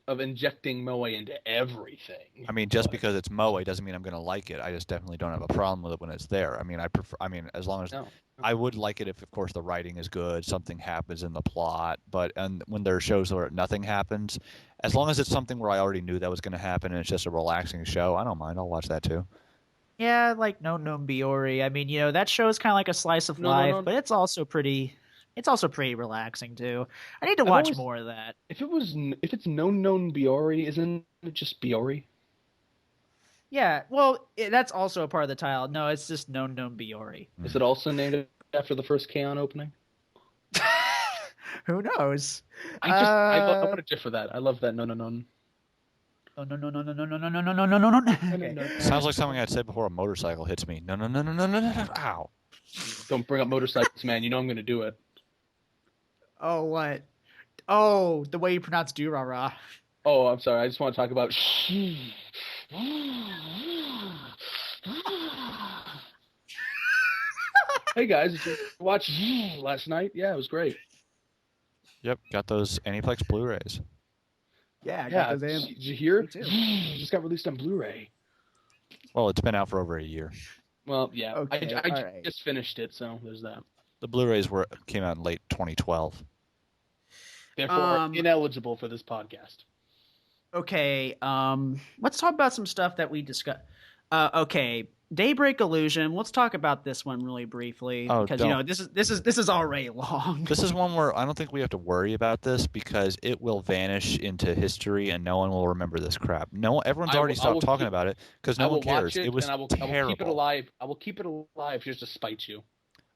of injecting Moe into everything. I mean, just because it's Moe doesn't mean I'm going to like it. I just definitely don't have a problem with it when it's there. I mean, I prefer. I mean, as long as No. I would like it if, of course, the writing is good, something happens in the plot. But when there are shows where nothing happens, as long as it's something where I already knew that was going to happen and it's just a relaxing show, I don't mind. I'll watch that too. Yeah, like No Biori. I mean, that show is kind of like a slice of life, No. but it's also pretty relaxing too. I need to I've watch always- more of that. If it's known Biori, isn't it just Biori? Yeah, well, that's also a part of the title. No, it's just No Biori. Is it also named after the first K-On! opening? Who knows? I want to differ that. I love that. No. Oh, no. Okay. Sounds like something I'd say before a motorcycle hits me. No. Ow. Don't bring up motorcycles, man. You know I'm going to do it. Oh, what? Oh, the way you pronounce Durara. Oh, I'm sorry. I just want to talk about. Hey guys, did you watch last night? Yeah, it was great. Yep, got those Aniplex Blu-rays. Yeah, Yeah, did you hear? Me too. Just got released on Blu-ray. Well, it's been out for over a year. Well, yeah, Okay, I all right. just finished it, so there's that. The Blu-rays came out in late 2012. Therefore, ineligible for this podcast. Okay, let's talk about some stuff that we discussed. Okay, Daybreak Illusion. Let's talk about this one really briefly Oh, because don't. this is already long. This is one where I don't think we have to worry about this because it will vanish into history and no one will remember this crap. Everyone's I already will stopped talking keep- about it because I no will one cares. watch it, It was and I will terrible. keep it alive. I will keep it alive just to spite you.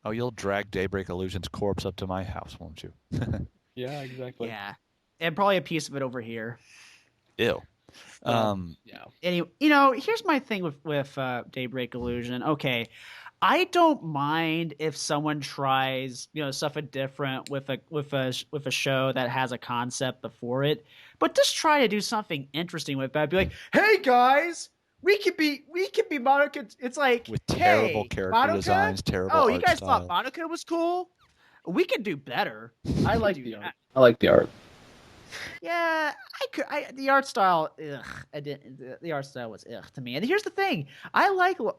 Oh, you'll drag Daybreak Illusion's corpse up to my house, won't you? Yeah, exactly. Yeah, and probably a piece of it over here. Ew. Yeah. Anyway, here's my thing with Daybreak Illusion. Okay, I don't mind if someone tries something different with a show that has a concept before it, but just try to do something interesting with that. Be like, hey guys, we could be Madoka. It's like with terrible hey, character Madoka? designs, terrible Oh, you art guys style. thought Madoka was cool? We could do better. I like do the that. art. I like the art. Yeah, the art style. Ugh, the art style was ugh to me. And here's the thing. I like Lolly.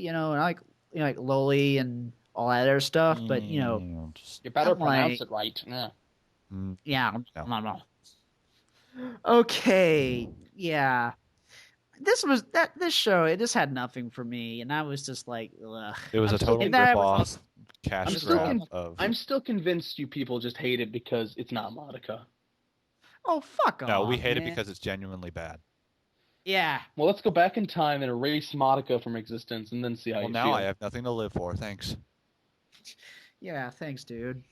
And I like Loli and all that other stuff. But Just, You better I'm pronounce like- it right. Yeah. yeah, No. no. Okay, yeah. This show. It just had nothing for me, and I was just like, ugh. it was I'm a still total And that was rip-off also- cash I'm still grab con- of. I'm still convinced you people just hate it because it's not Madoka. Oh, fuck off. No, we hate it man. because it's genuinely bad. Yeah. Well, let's go back in time and erase Madoka from existence, and then see how Well, you now feel. I have nothing to live for. Thanks. Yeah, thanks, dude.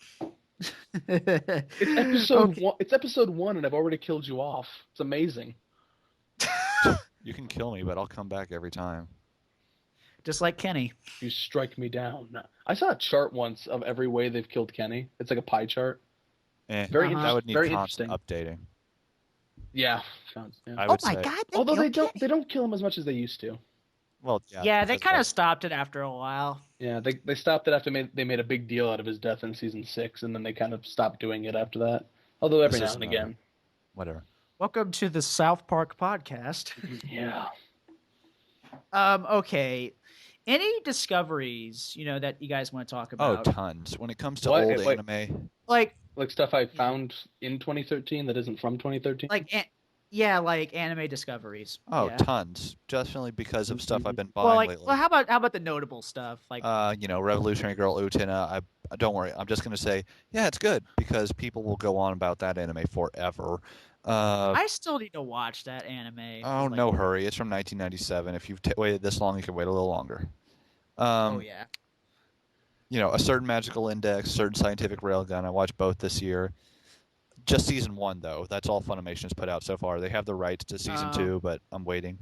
It's episode Okay. one. It's episode 1, and I've already killed you off. It's amazing. You can kill me, but I'll come back every time. Just like Kenny. You strike me down. I saw a chart once of every way they've killed Kenny. It's like a pie chart. That would need very constant interesting. updating. Yeah. Sounds. Yeah. I Oh would my say. god. Although they killed don't kill him as much as they used to. Well, Yeah, they because kind of- of stopped it after a while. Yeah, they stopped it after they made a big deal out of his death in season 6, and then they kind of stopped doing it after that. Although every This now is and again. whatever. Welcome to the South Park podcast. Yeah. Okay. Any discoveries, that you guys want to talk Oh, about? tons. When it comes to What? old Wait. anime, Like Like stuff I found in 2013 that isn't from 2013. Yeah, like anime discoveries. Oh, Yeah. tons. Definitely because of stuff I've been Well, buying like, lately. well, how about the notable stuff? Like, Revolutionary Girl Utena. Don't worry. I'm just gonna say, yeah, it's good because people will go on about that anime forever. I still need to watch that anime. Oh, 'Cause, like, no hurry. It's from 1997. If you've waited this long, you can wait a little longer. oh Um, yeah. A certain magical index, certain scientific railgun. I watched both this year. Just season 1 though. That's all Funimation's put out so far. They have the rights to season 2, but I'm waiting.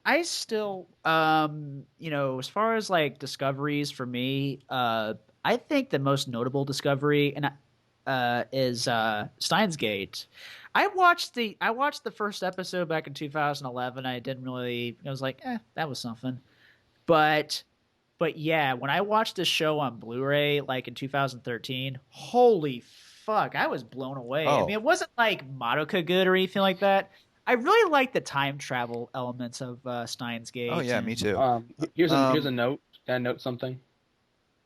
I still, as far as like discoveries for me, I think the most notable discovery is Steins Gate. I watched the first episode back in 2011. I didn't really. I was like, that was something. But yeah, when I watched this show on Blu-ray like in 2013, holy fuck, I was blown away. I Oh, mean, it wasn't like Madoka good or anything like that. I really like the time travel elements of Steins Gate. oh yeah, me And too. Here's a Um, note. Can I note something?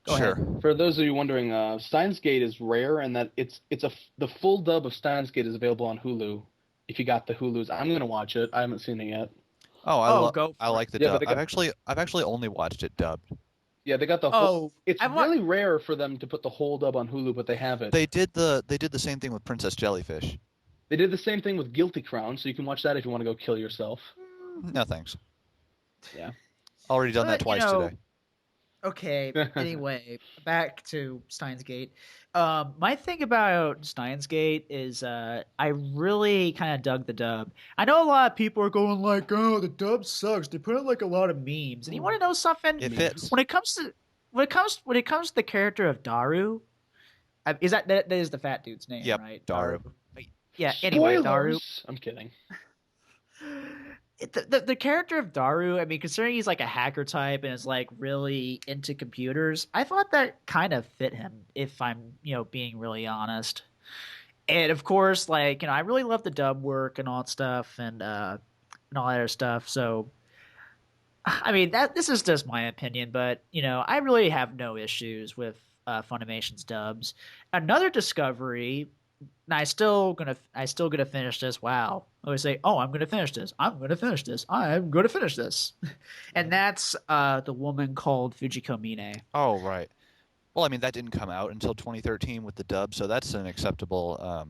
Go sure. ahead. For those of you wondering, Steins Gate is rare, and that the full dub of Steins Gate is available on Hulu. If you got the Hulus, I'm gonna watch it. I haven't seen it yet. Oh, Go I for like it. the Yeah, dub. but they I've actually only watched it dubbed. Yeah, they got the Oh, whole. It's I've wa- really rare for them to put the whole dub on Hulu, but they have it. They did the same thing with Princess Jellyfish. They did the same thing with Guilty Crown, so you can watch that if you want to go kill yourself. No thanks. Yeah. Already done that But, twice today. Okay. Anyway, back to Steins Gate. My thing about Steins Gate is I really kind of dug the dub. I know a lot of people are going like, "Oh, the dub sucks." They put in like a lot of memes, and you want to know something? It fits. When it comes to the character of Daru, is that is the fat dude's name, Yep, right? Daru. Yeah. Anyway, Spoilers! Daru. I'm kidding. The character of Daru, I mean, considering he's like a hacker type and is like really into computers, I thought that kind of fit him, if I'm, being really honest. And of course, like, I really love the dub work and all that stuff and all that other stuff. So, I mean, this is just my opinion, but, I really have no issues with Funimation's dubs. Another discovery, and I still gonna finish this. Wow. I always say, "Oh, I'm gonna finish this. I'm gonna finish this. I'm gonna finish this," and that's the woman called Fujiko Mine. Oh, right. Well, I mean, that didn't come out until 2013 with the dub, so that's an acceptable.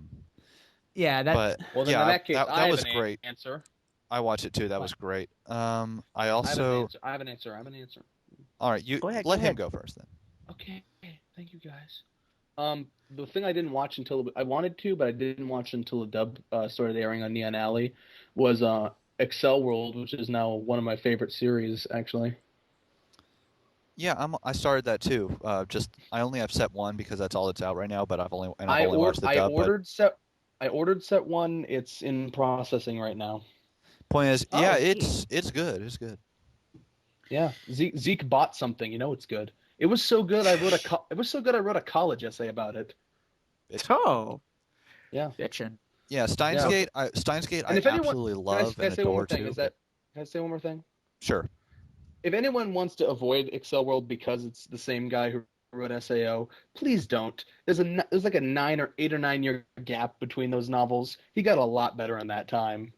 Yeah, that. But Well, then yeah, in that case, that I was have great. answer. I watched it too. That was great. I I also. have an answer. I have an answer. All right, you Go ahead, let go him ahead. go first then. Okay, thank you guys. The thing I didn't watch until I wanted to, but I didn't watch until the dub started airing on Neon Alley, was Excel World, which is now one of my favorite series, actually. Yeah, I started that too. I only have set 1 because that's all that's out right now. But I've only I watched the dub. I ordered set 1. It's in processing right now. Point is, Oh, yeah, neat. it's good. It's good. Yeah, Zeke bought something. It's good. It was so good. I wrote a college essay about it. Oh, Yeah. bitchin'. Yeah, Steins Yeah. Gate. I And if anyone, absolutely love can I and say one more adore thing? too. Can I say one more thing? Sure. If anyone wants to avoid Excel World because it's the same guy who wrote SAO, please don't. There's like a 8 or 9 year gap between those novels. He got a lot better in that time.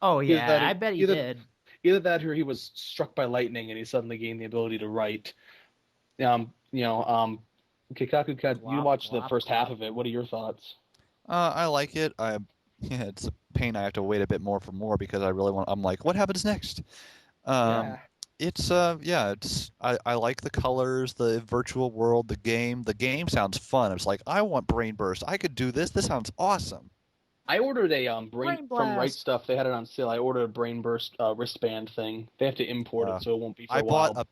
Oh Either yeah, that or- I bet he either- did. Either that or he was struck by lightning and he suddenly gained the ability to write. Kikaku Kat, you Glop, watched the glop, first half glop. of it. What are your thoughts? I like it. Yeah, it's a pain. I have to wait a bit more for more because I really want. I'm like, what happens next? Yeah. It's I like the colors, the virtual world, the game. The game sounds fun. It's like I want Brain Burst. I could do this. This sounds awesome. I ordered a Brain from Right Blast. Stuff. They had it on sale. I ordered a Brain Burst wristband thing. They have to import it, so it won't be for I a while.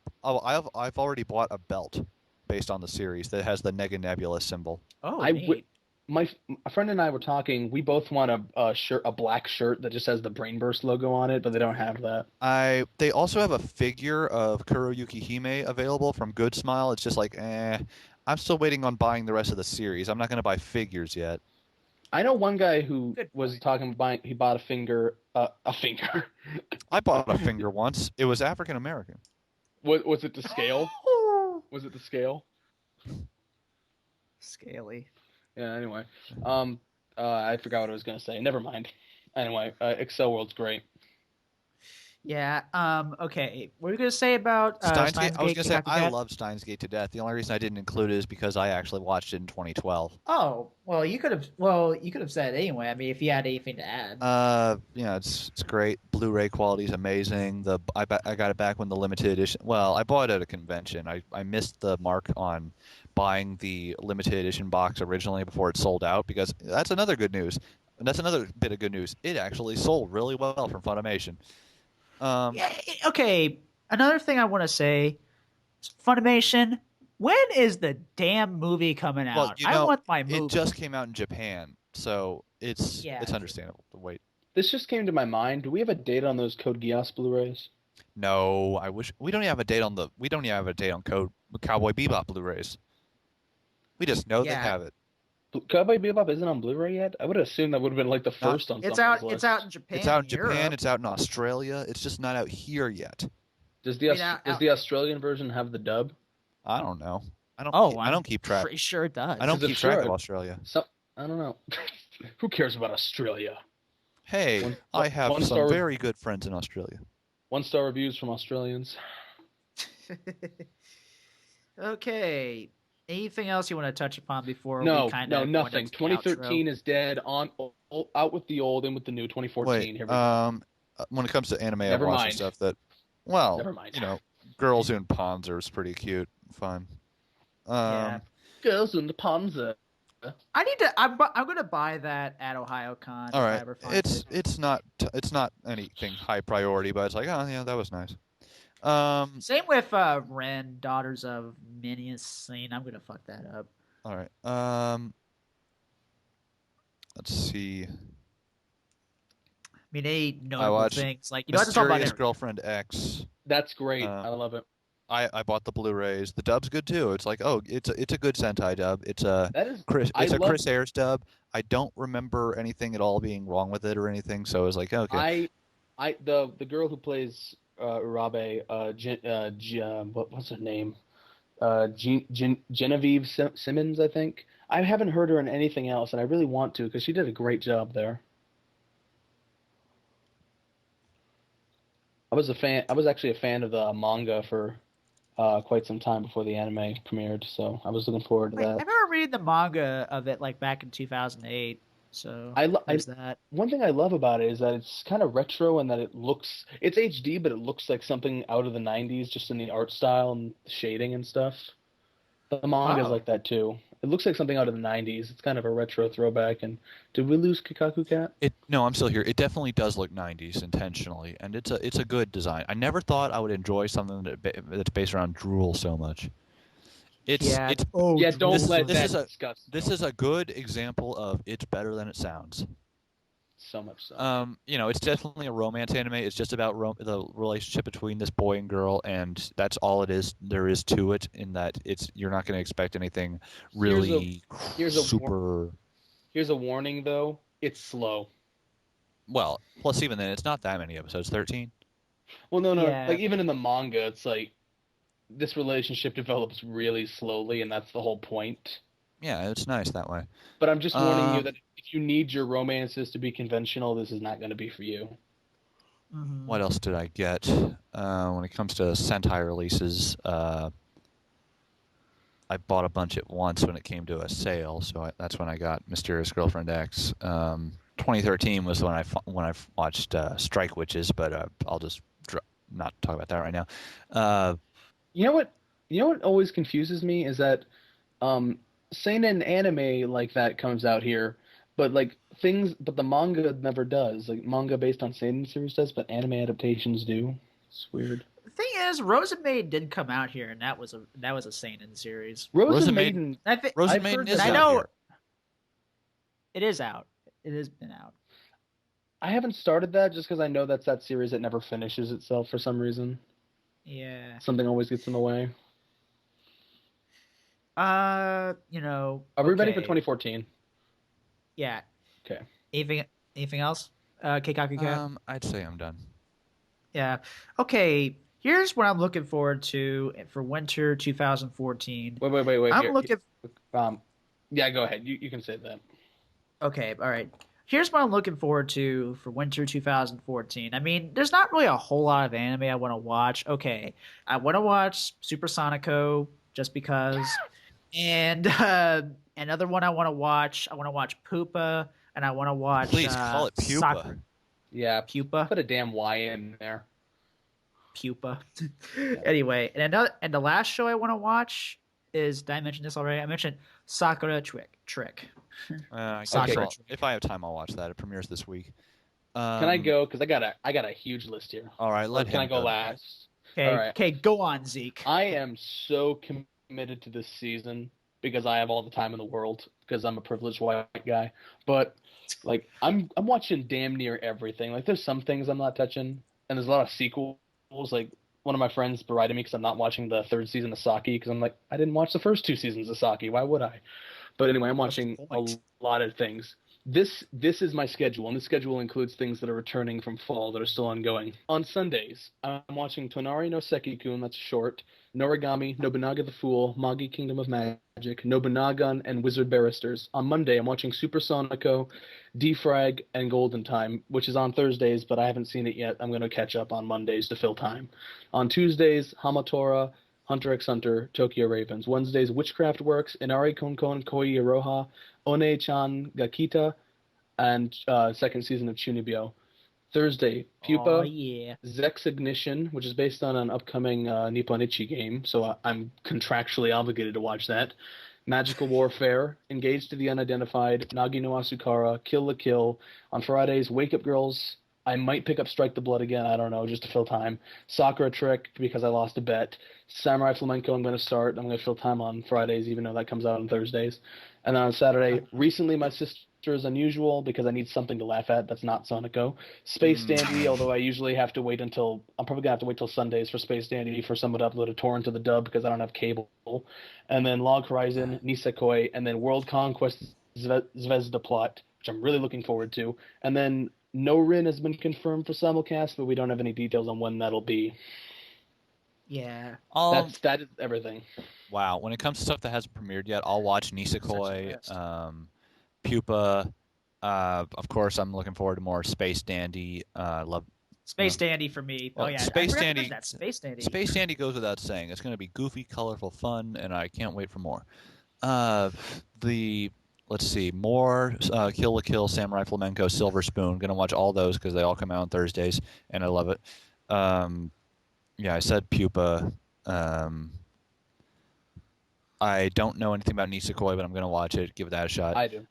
I've already bought a belt based on the series that has the Nega Nebula symbol. Oh, I neat. w- a friend and I were talking. We both want a black shirt that just has the Brain Burst logo on it, but they don't have that. They also have a figure of Kuroyuki Hime available from Good Smile. It's just like, I'm still waiting on buying the rest of the series. I'm not going to buy figures yet. I know one guy who Good was point. talking about he bought a finger. I bought a finger once. It was African American. Was it to scale? Was it to scale? Scaly. Yeah. Anyway, I forgot what I was gonna say. Never mind. Anyway, Excel World's great. Yeah. Okay. What were you gonna say about Steins Steins Gate. I was Gate, gonna say Kikaku I Cat? love Steins Gate to death. The only reason I didn't include it is because I actually watched it in 2012. Oh, well, you could have. Well, you could have said it anyway. I mean, if you had anything to add. It's great. Blu-ray quality is amazing. I got it back when the limited edition. Well, I bought it at a convention. I missed the mark on buying the limited edition box originally before it sold out, because that's another good news. And that's another bit of good news. It actually sold really well from Funimation. Yeah. Okay. Another thing I want to say, is Funimation. When is the damn movie coming out? Well, I want my movie. it just came out in Japan, so it's Yeah. understandable to wait. This just came to my mind. Do we have a date on those Code Geass Blu-rays? No, I wish we don't even have a date on Code Cowboy Bebop Blu-rays. We just know they Yeah. have it. Cowboy Bebop isn't on Blu-ray yet? I would have assumed that would have been like the first on It's someone's out. list. It's out in Japan. It's out in and Japan. Europe. It's out in Australia. It's just not out here yet. Does I mean, out- the Australian version have the dub? I don't know. I don't. Oh, I don't keep track. Pretty sure it does. I don't Because keep it track of should. Australia. I don't know. Who cares about Australia? Hey, I have one some star- very good friends in Australia. 1-star reviews from Australians. Okay. Anything else you want to touch upon before No, we kind of nothing. 2013 is dead. Out with the old, in with the new. 2014. Wait, Here we go. when it comes to anime, Never I've watched mind. stuff that, well, Never mind. Girls in Ponzer is pretty cute, fun. Yeah. Girls in the Panzer. I need to. I'm gonna buy that at OhioCon. All if I right, ever find it's not anything high priority, but it's like, oh yeah, that was nice. Same with Ren, Daughters of Menacing. I'm gonna fuck that up. All right. Let's see. I mean, any I notable watched things like you don't have to talk about Mysterious everything. Girlfriend X. That's great. Uh, I love it. I bought the Blu-rays. The dub's good too. It's like, oh, it's a good Sentai dub. It's a That is. Chris I love- Chris Ayres dub. I don't remember anything at all being wrong with it or anything. So I was like, okay. The girl who plays Urabe, what's her name? Genevieve Simmons, I think. I haven't heard her in anything else, and I really want to because she did a great job there. I was actually a fan of the manga for quite some time before the anime premiered, so I was looking forward to Like, I that. remember reading the manga of it like back in 2008. So there's that. One thing I love about it is that it's kind of retro and that it's HD, but it looks like something out of the 90s just in the art style and the shading and stuff. The manga's Oh. like that too. It looks like something out of the 90s. It's kind of a retro throwback. And did we lose Kikaku Cat? No, I'm still here. It definitely does look 90s intentionally, and it's a good design. I never thought I would enjoy something that's based around drool so much. Yeah. It's Oh, Yeah, don't this- let this that is a- disgust. this is a good example of it's better than it sounds. So much so. It's definitely a romance anime. It's just about the relationship between this boy and girl, and that's all it is. There is to it in that you're not going to expect anything really here's a super. Here's a warning, though. It's slow. Well, plus even then, it's not that many episodes. 13. Well, no. Yeah. Like, even in the manga, it's like this relationship develops really slowly, and that's the whole point. Yeah, it's nice that way. But I'm just warning you Um, that if you need your romances to be conventional, this is not going to be for you. Mhm. What else did I get? When it comes to Sentai releases, I bought a bunch at once when it came to a sale, so that's when I got Mysterious Girlfriend X. 2013 was when I watched Strike Witches, but I'll just not talk about that right now. You know what? Always confuses me is that seinen anime like that comes out here, but the manga never does. Like manga based on seinen series does, but anime adaptations do. It's weird. The thing is, Rosa Maid did come out here, and that was a seinen series. Rosa Maiden- Maiden. I think Rosa I've Maiden heard is that. I out know here. it is out. It has been out. I haven't started that just because I know that's that series that never finishes itself for some reason. Yeah. Something always gets in the way. Are we ready for okay. 2014? Yeah. Okay. Anything else? Keikaku Cat? I'd say I'm done. Yeah. Okay. Here's what I'm looking forward to for winter 2014. Wait. I'm Here. looking. Yeah, go ahead. You can say that. Okay. All right. Here's what I'm looking forward to for winter 2014. I mean, there's not really a whole lot of anime I want to watch. Okay, I want to watch Super Sonico just because, and another one I want to watch. I want to watch Pupa, and I want to watch. Please call it Pupa. Sakura. Yeah, Pupa. put a damn Y in there. Pupa. Anyway, and the last show I want to watch is. Did I mention this already? I mentioned Sakura Trick. I guess Sakura. if I have time, I'll watch that. It premieres this week. Can I go? Because I got a huge list here. All right, Or can I go last? Okay, All right. okay, go on, Zeke. I am so committed to this season because I have all the time in the world because I'm a privileged white guy. But like I'm watching damn near everything. Like there's some things I'm not touching, and there's a lot of sequels. Like one of my friends berated me because I'm not watching the third season of Saki because I'm like I didn't watch the first 2 seasons of Saki. Why would I? But anyway, I'm watching a lot of things. This is my schedule, and this schedule includes things that are returning from fall that are still ongoing. On Sundays, I'm watching Tonari no Sekikun, that's short, Noragami, Nobunaga the Fool, Magi Kingdom of Magic, Nobunaga, and Wizard Barristers. On Monday, I'm watching Super Sonico, Defrag, and Golden Time, which is on Thursdays, but I haven't seen it yet. I'm going to catch up on Mondays to fill time. On Tuesdays, Hamatora, Hunter x Hunter, Tokyo Ravens. Wednesdays, Witchcraft Works, Inari Konkon Koi Iroha, One-chan Gakita, and second season of Chunibyo. Thursday, Pupa, Oh, yeah. Zex Ignition, which is based on an upcoming Nipponichi game, so I'm contractually obligated to watch that. Magical Warfare, Engaged to the Unidentified, Nagi no Asukara, Kill la Kill. On Fridays, Wake Up Girls. I might pick up Strike the Blood again, I don't know, just to fill time. Sakura Trick, because I lost a bet. Samurai Flamenco, I'm going to start. I'm going to fill time on Fridays, even though that comes out on Thursdays. And then on Saturday, recently my sister is unusual because I need something to laugh at that's not Sonico. Space Dandy, although I usually have to wait until, I'm probably going to have to wait till Sundays for Space Dandy for someone to upload a torrent to the dub because I don't have cable. And then Log Horizon, Nisekoi, and then World Conquest Zvezda Plot, which I'm really looking forward to. And then No Rin has been confirmed for simulcast, but we don't have any details on when that'll be. Yeah. That is everything. Wow. When it comes to stuff that hasn't premiered yet, I'll watch Nisekoi, Pupa. Of course, I'm looking forward to more Space Dandy. Love Space Dandy for me. Well, Oh yeah, Space I forgot to Dandy- mention that. Space Dandy. Space Dandy goes without saying. It's going to be goofy, colorful, fun, and I can't wait for more. Let's see, more Kill la Kill, Samurai Flamenco, Silver Spoon. Going to watch all those because they all come out on Thursdays, and I love it. Yeah, I said Pupa. I don't know anything about Nisekoi, but I'm going to watch it. Give that a shot. I do.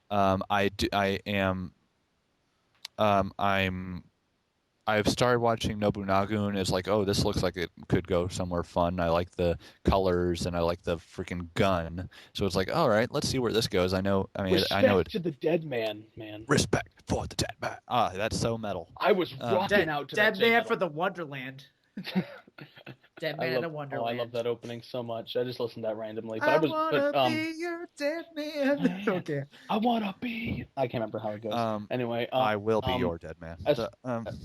I've started watching Nobunagun. It's like, oh, this looks like it could go somewhere fun. I like the colors and I like the freaking gun. So it's like, all right, let's see where this goes. I know it. To the dead man. Respect for the dead man. Ah, that's so metal. I was rocking out to Dead that Man J-Metal. for the Wonderland. Dead Man in a Wonderland. I love that opening so much. I just listened to that randomly. But I I was wanna be your dead man. Okay. I wanna be. I can't remember how it goes. Anyway, I will be your dead man.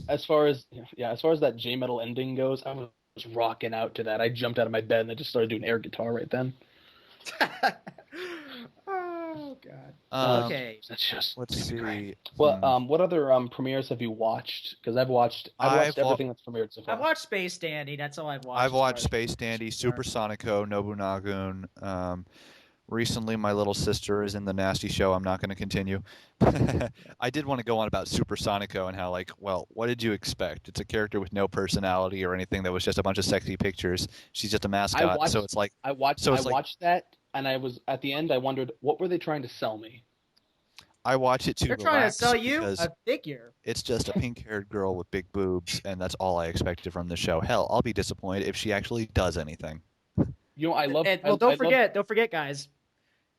As far as that J Metal ending goes, I was rocking out to that. I jumped out of my bed and I just started doing air guitar right then. Oh God. Okay. That's just. Let's see. Great. Well, what other premieres have you watched? Because I've watched everything that's premiered so far. I've watched Space Dandy. That's all I've watched. I've watched Space Dandy, Super Sonico, Nobunagun. Recently, my little sister is in the nasty show. I'm not going to continue. I did want to go on about Super Sonico and how, like, well, what did you expect? It's a character with no personality or anything that was just a bunch of sexy pictures. She's just a mascot. I watched that, and I was at the end. I wondered what were they trying to sell me. I watch it to They're trying to relax sell you because a figure. it's just a pink-haired girl with big boobs, and that's all I expected from the show. Hell, I'll be disappointed if she actually does anything. You know, I love. Don't forget, guys.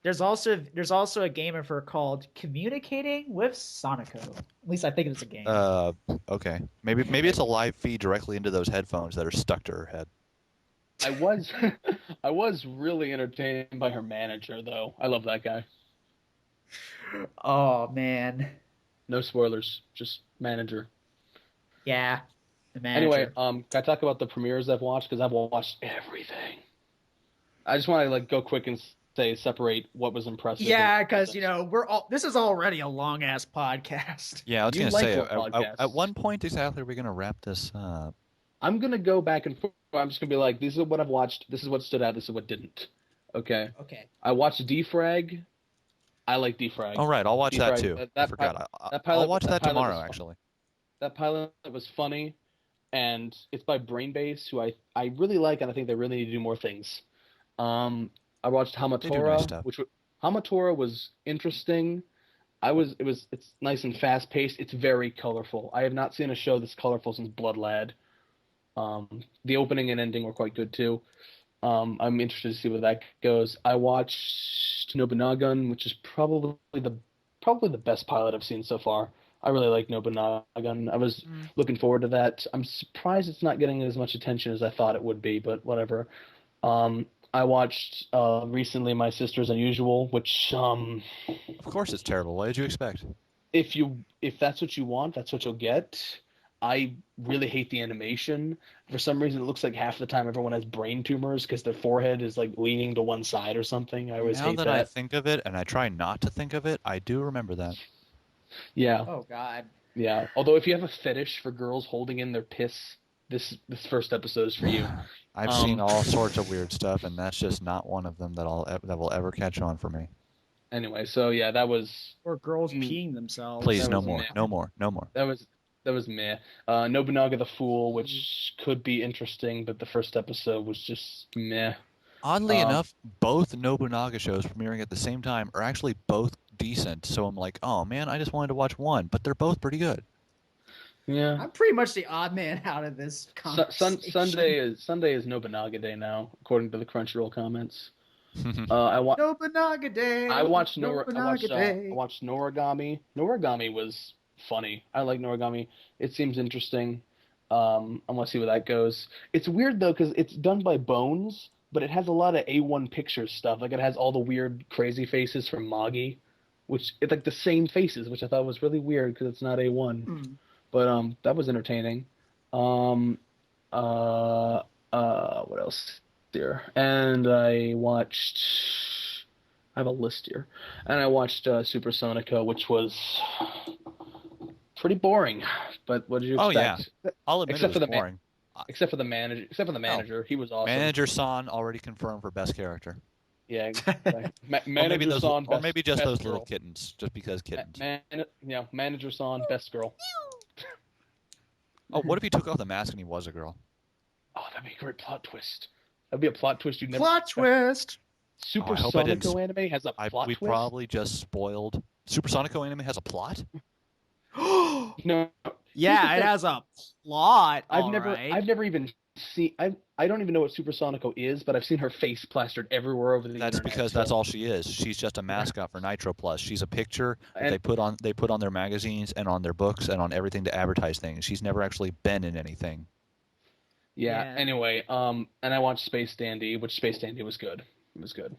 There's also a game of her called Communicating with Sonico. At least I think it's a game. Okay. Maybe it's a live feed directly into those headphones that are stuck to her head. I was really entertained by her manager, though. I love that guy. Oh man. No spoilers, just manager. Yeah, the manager. Anyway, can I talk about the premieres I've watched? Because I've watched everything. I just want to go quick and say separate what was impressive. Yeah, and because wasn't. this is already a long ass podcast. Yeah, I was You going to like say, long podcasts. at one point exactly, are we going to wrap this up? I'm gonna go back and forth. I'm just gonna be like, this is what I've watched. This is what stood out. This is what didn't. Okay. Okay. I watched Defrag. I like Defrag. All right, I'll watch that Defrag, too. that I forgot. that I'll pilot- watch that that pilot tomorrow, was fun. actually. That pilot was funny, and it's by Brainbase, who I really like, and I think they really need to do more things. I watched They do nice Hamatora, stuff. Hamatora was interesting. It's nice and fast paced. It's very colorful. I have not seen a show this colorful since Blood Lad. The opening and ending were quite good too. I'm interested to see where that goes. I watched Nobunagun, which is probably the best pilot I've seen so far. I really like Nobunagun. I was looking forward to that. I'm surprised it's not getting as much attention as I thought it would be, but whatever. I watched recently My Sister's Unusual, which Of course it's terrible. What did you expect? if that's what you want, that's what you'll get. I really hate the animation. For some reason, it looks like half the time everyone has brain tumors because their forehead is like leaning to one side or something. I always Now hate that I think of it, and I try not to think of it, I do remember that. Yeah, Oh God. yeah. Although if you have a fetish for girls holding in their piss, this first episode is for you. I've seen all sorts of weird stuff, and that's just not one of them that will ever catch on for me. Anyway, so yeah, that was Or girls peeing themselves. Please, that no was more, meh. no more, no more. that was meh. Nobunaga the Fool, which could be interesting, but the first episode was just meh. Oddly enough, both Nobunaga shows premiering at the same time are actually both decent. So I'm like, oh man, I just wanted to watch one, but they're both pretty good. Yeah. I'm pretty much the odd man out of this conversation. Sunday is Nobunaga Day now, according to the Crunchyroll comments. I Nobunaga Day. I watched Nobunaga Day. I watched Noragami. Noragami was funny. I like Noragami. It seems interesting. I want to see where that goes. It's weird though because it's done by Bones, but it has a lot of A1 Pictures stuff. Like it has all the weird, crazy faces from Magi, which it's like the same faces, which I thought was really weird because it's not A1. But that was entertaining. What else here? And I have a list here. And I watched Supersonica, which was pretty boring. But what did you expect? Oh yeah, I'll admit Except it for was the boring. Except for the manager, he was awesome. Manager San already confirmed for best character. Yeah, exactly. Or maybe just best those girl. little kittens, just because kittens. Manager San, best girl. Oh, what if he took off the mask and he was a girl? Oh, that'd be a great plot twist. That'd be a plot twist you'd never. Plot twist. Super I hope I didn't Sonico anime has a plot we twist. probably just spoiled. Supersonico anime has a plot? No. Yeah, it has a plot. I've alright. never even seen. I don't even know what Supersonico is, but I've seen her face plastered everywhere over the That's internet. because so- that's all she is. She's just a mascot for Nitro Plus. She's a picture that And- they put on their magazines and on their books and on everything to advertise things. She's never actually been in anything. Yeah. Yeah. Anyway, and I watched Space Dandy, which Space Dandy was good. It was good.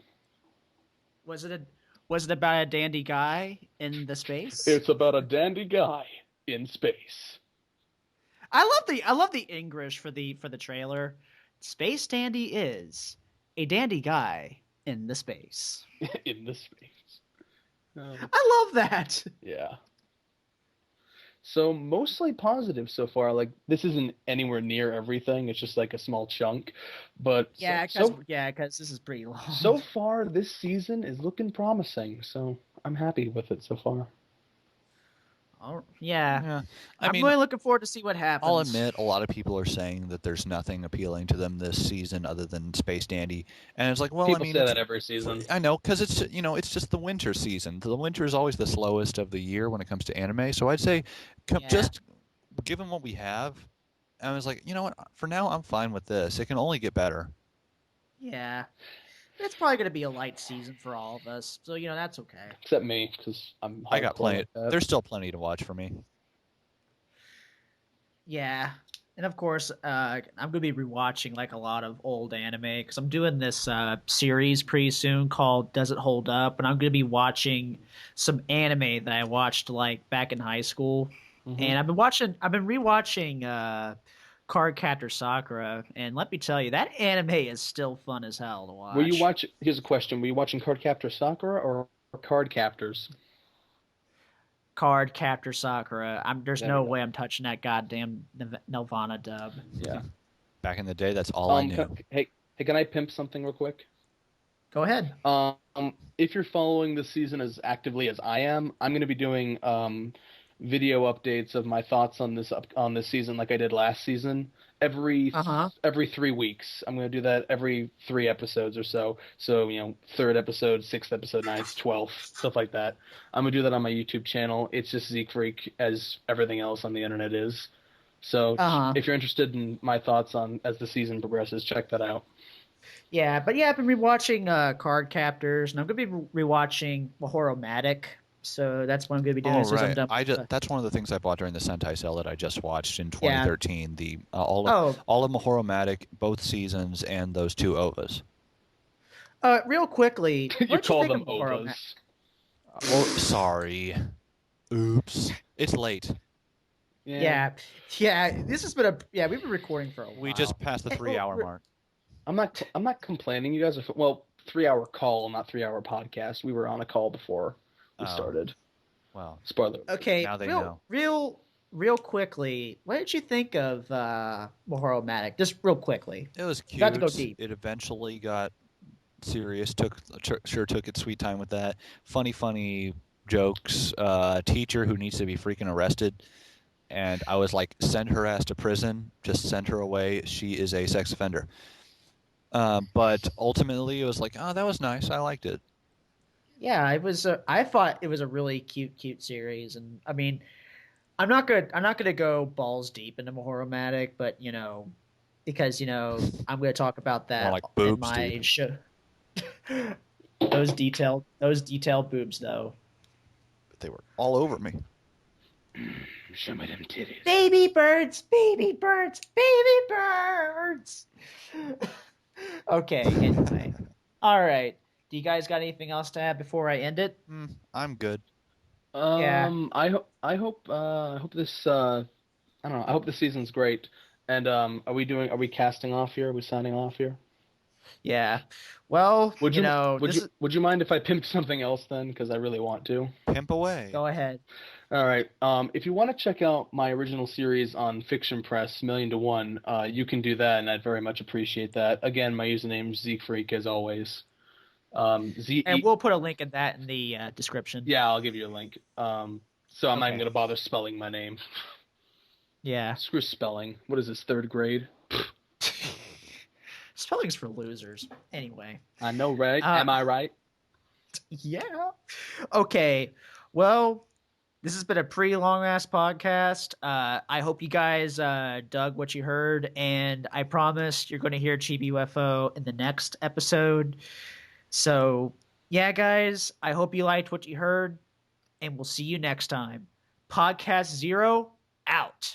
Was it about a dandy guy in the space? It's about a dandy guy in space. I love the English for the trailer. Space Dandy is a dandy guy in the space. In the space. I love that. Yeah. So mostly positive so far. Like this isn't anywhere near everything. It's just like a small chunk, but Yeah, because this is pretty long. so far this season is looking promising. So I'm happy with it so far. Yeah. I I'm mean, really looking forward to see what happens. I'll admit a lot of people are saying that there's nothing appealing to them this season other than Space Dandy, and it's like, well, People I mean, say it's- that every season. I know, because it's just the winter season. The winter is always the slowest of the year when it comes to anime. So I'd say, Yeah. just given what we have, I was like, you know what? For now, I'm fine with this. It can only get better. Yeah. It's probably going to be a light season for all of us. So, that's okay. Except me, because I got hardcore plenty. like that. There's still plenty to watch for me. Yeah. And of course, I'm going to be rewatching like a lot of old anime because I'm doing this series pretty soon called Does It Hold Up? And I'm going to be watching some anime that I watched like back in high school. Mhm. And I've been rewatching Cardcaptor Sakura, and let me tell you, that anime is still fun as hell to watch. Were you watch? Here's a question: were you watching Cardcaptor Sakura or Card Captors? Cardcaptor Sakura. There's There no we go. way I'm touching that goddamn Nelvana dub. Yeah. Back in the day, that's all I knew. Hey, can I pimp something real quick? Go ahead. If you're following this season as actively as I am, I'm going to be doing video updates of my thoughts on this season, like I did last season. Every 3 weeks, I'm going to do that every 3 episodes or so. So third episode, sixth episode, ninth, 12th, stuff like that. I'm going to do that on my YouTube channel. It's just Zeke Freak, as everything else on the internet is. So if you're interested in my thoughts on as the season progresses, check that out. Yeah, but yeah, I've been rewatching Card Captors, and I'm going to be rewatching Mahoromatic. So that's what I'm going to be doing. Oh, as soon as I'm right. done. That's one of the things I bought during the Sentai sale that I just watched in 2013. The all of Mahoromatic, both seasons, and those 2 OVAs. Real quickly, You call them ovas. Oh, sorry. Oops. It's late. Yeah. This has been we've been recording for a while. We just passed the 3-hour mark. I'm not complaining. You guys are 3-hour call, not 3-hour podcast. We were on a call before we started. Well, spoiler. Okay. Now they know. Real quickly, what did you think of Mahoromatic? Just real quickly. It was cute. Got to go deep. It eventually got serious. Took its sweet time with that. Funny jokes. Teacher who needs to be freaking arrested. And I was like, send her ass to prison. Just send her away. She is a sex offender. But ultimately, it was like, oh, that was nice. I liked it. Yeah, it was. I thought it was a really cute series, and I mean, I'm not gonna go balls deep into Mahoromatic, but because I'm gonna talk about that More like in boobs my deep. show. those detailed boobs, though. But they were all over me. Show me them titties. Baby birds, baby birds, baby birds. Okay, anyway. All right. Do you guys got anything else to add before I end it? I'm good. Yeah. I hope this I don't know. I hope this season's great. And are we casting off here? Are we signing off here? Yeah. Well, Would you mind if I pimped something else then? Because I really want to. Pimp away. Go ahead. All right. If you want to check out my original series on Fiction Press, Million to One, you can do that, and I'd very much appreciate that. Again, my username is ZekeFreak, as always. And we'll put a link in that in the description. Yeah, I'll give you a link. So I'm not even going to bother spelling my name. Yeah. Screw spelling. What is this, 3rd grade? Spelling's for losers. Anyway. I know, right? Am I right? Yeah. Okay. Well, this has been a pretty long-ass podcast. I hope you guys dug what you heard, and I promise you're going to hear Chibi UFO in the next episode. So, yeah, guys, I hope you liked what you heard, and we'll see you next time. Podcast 0, out.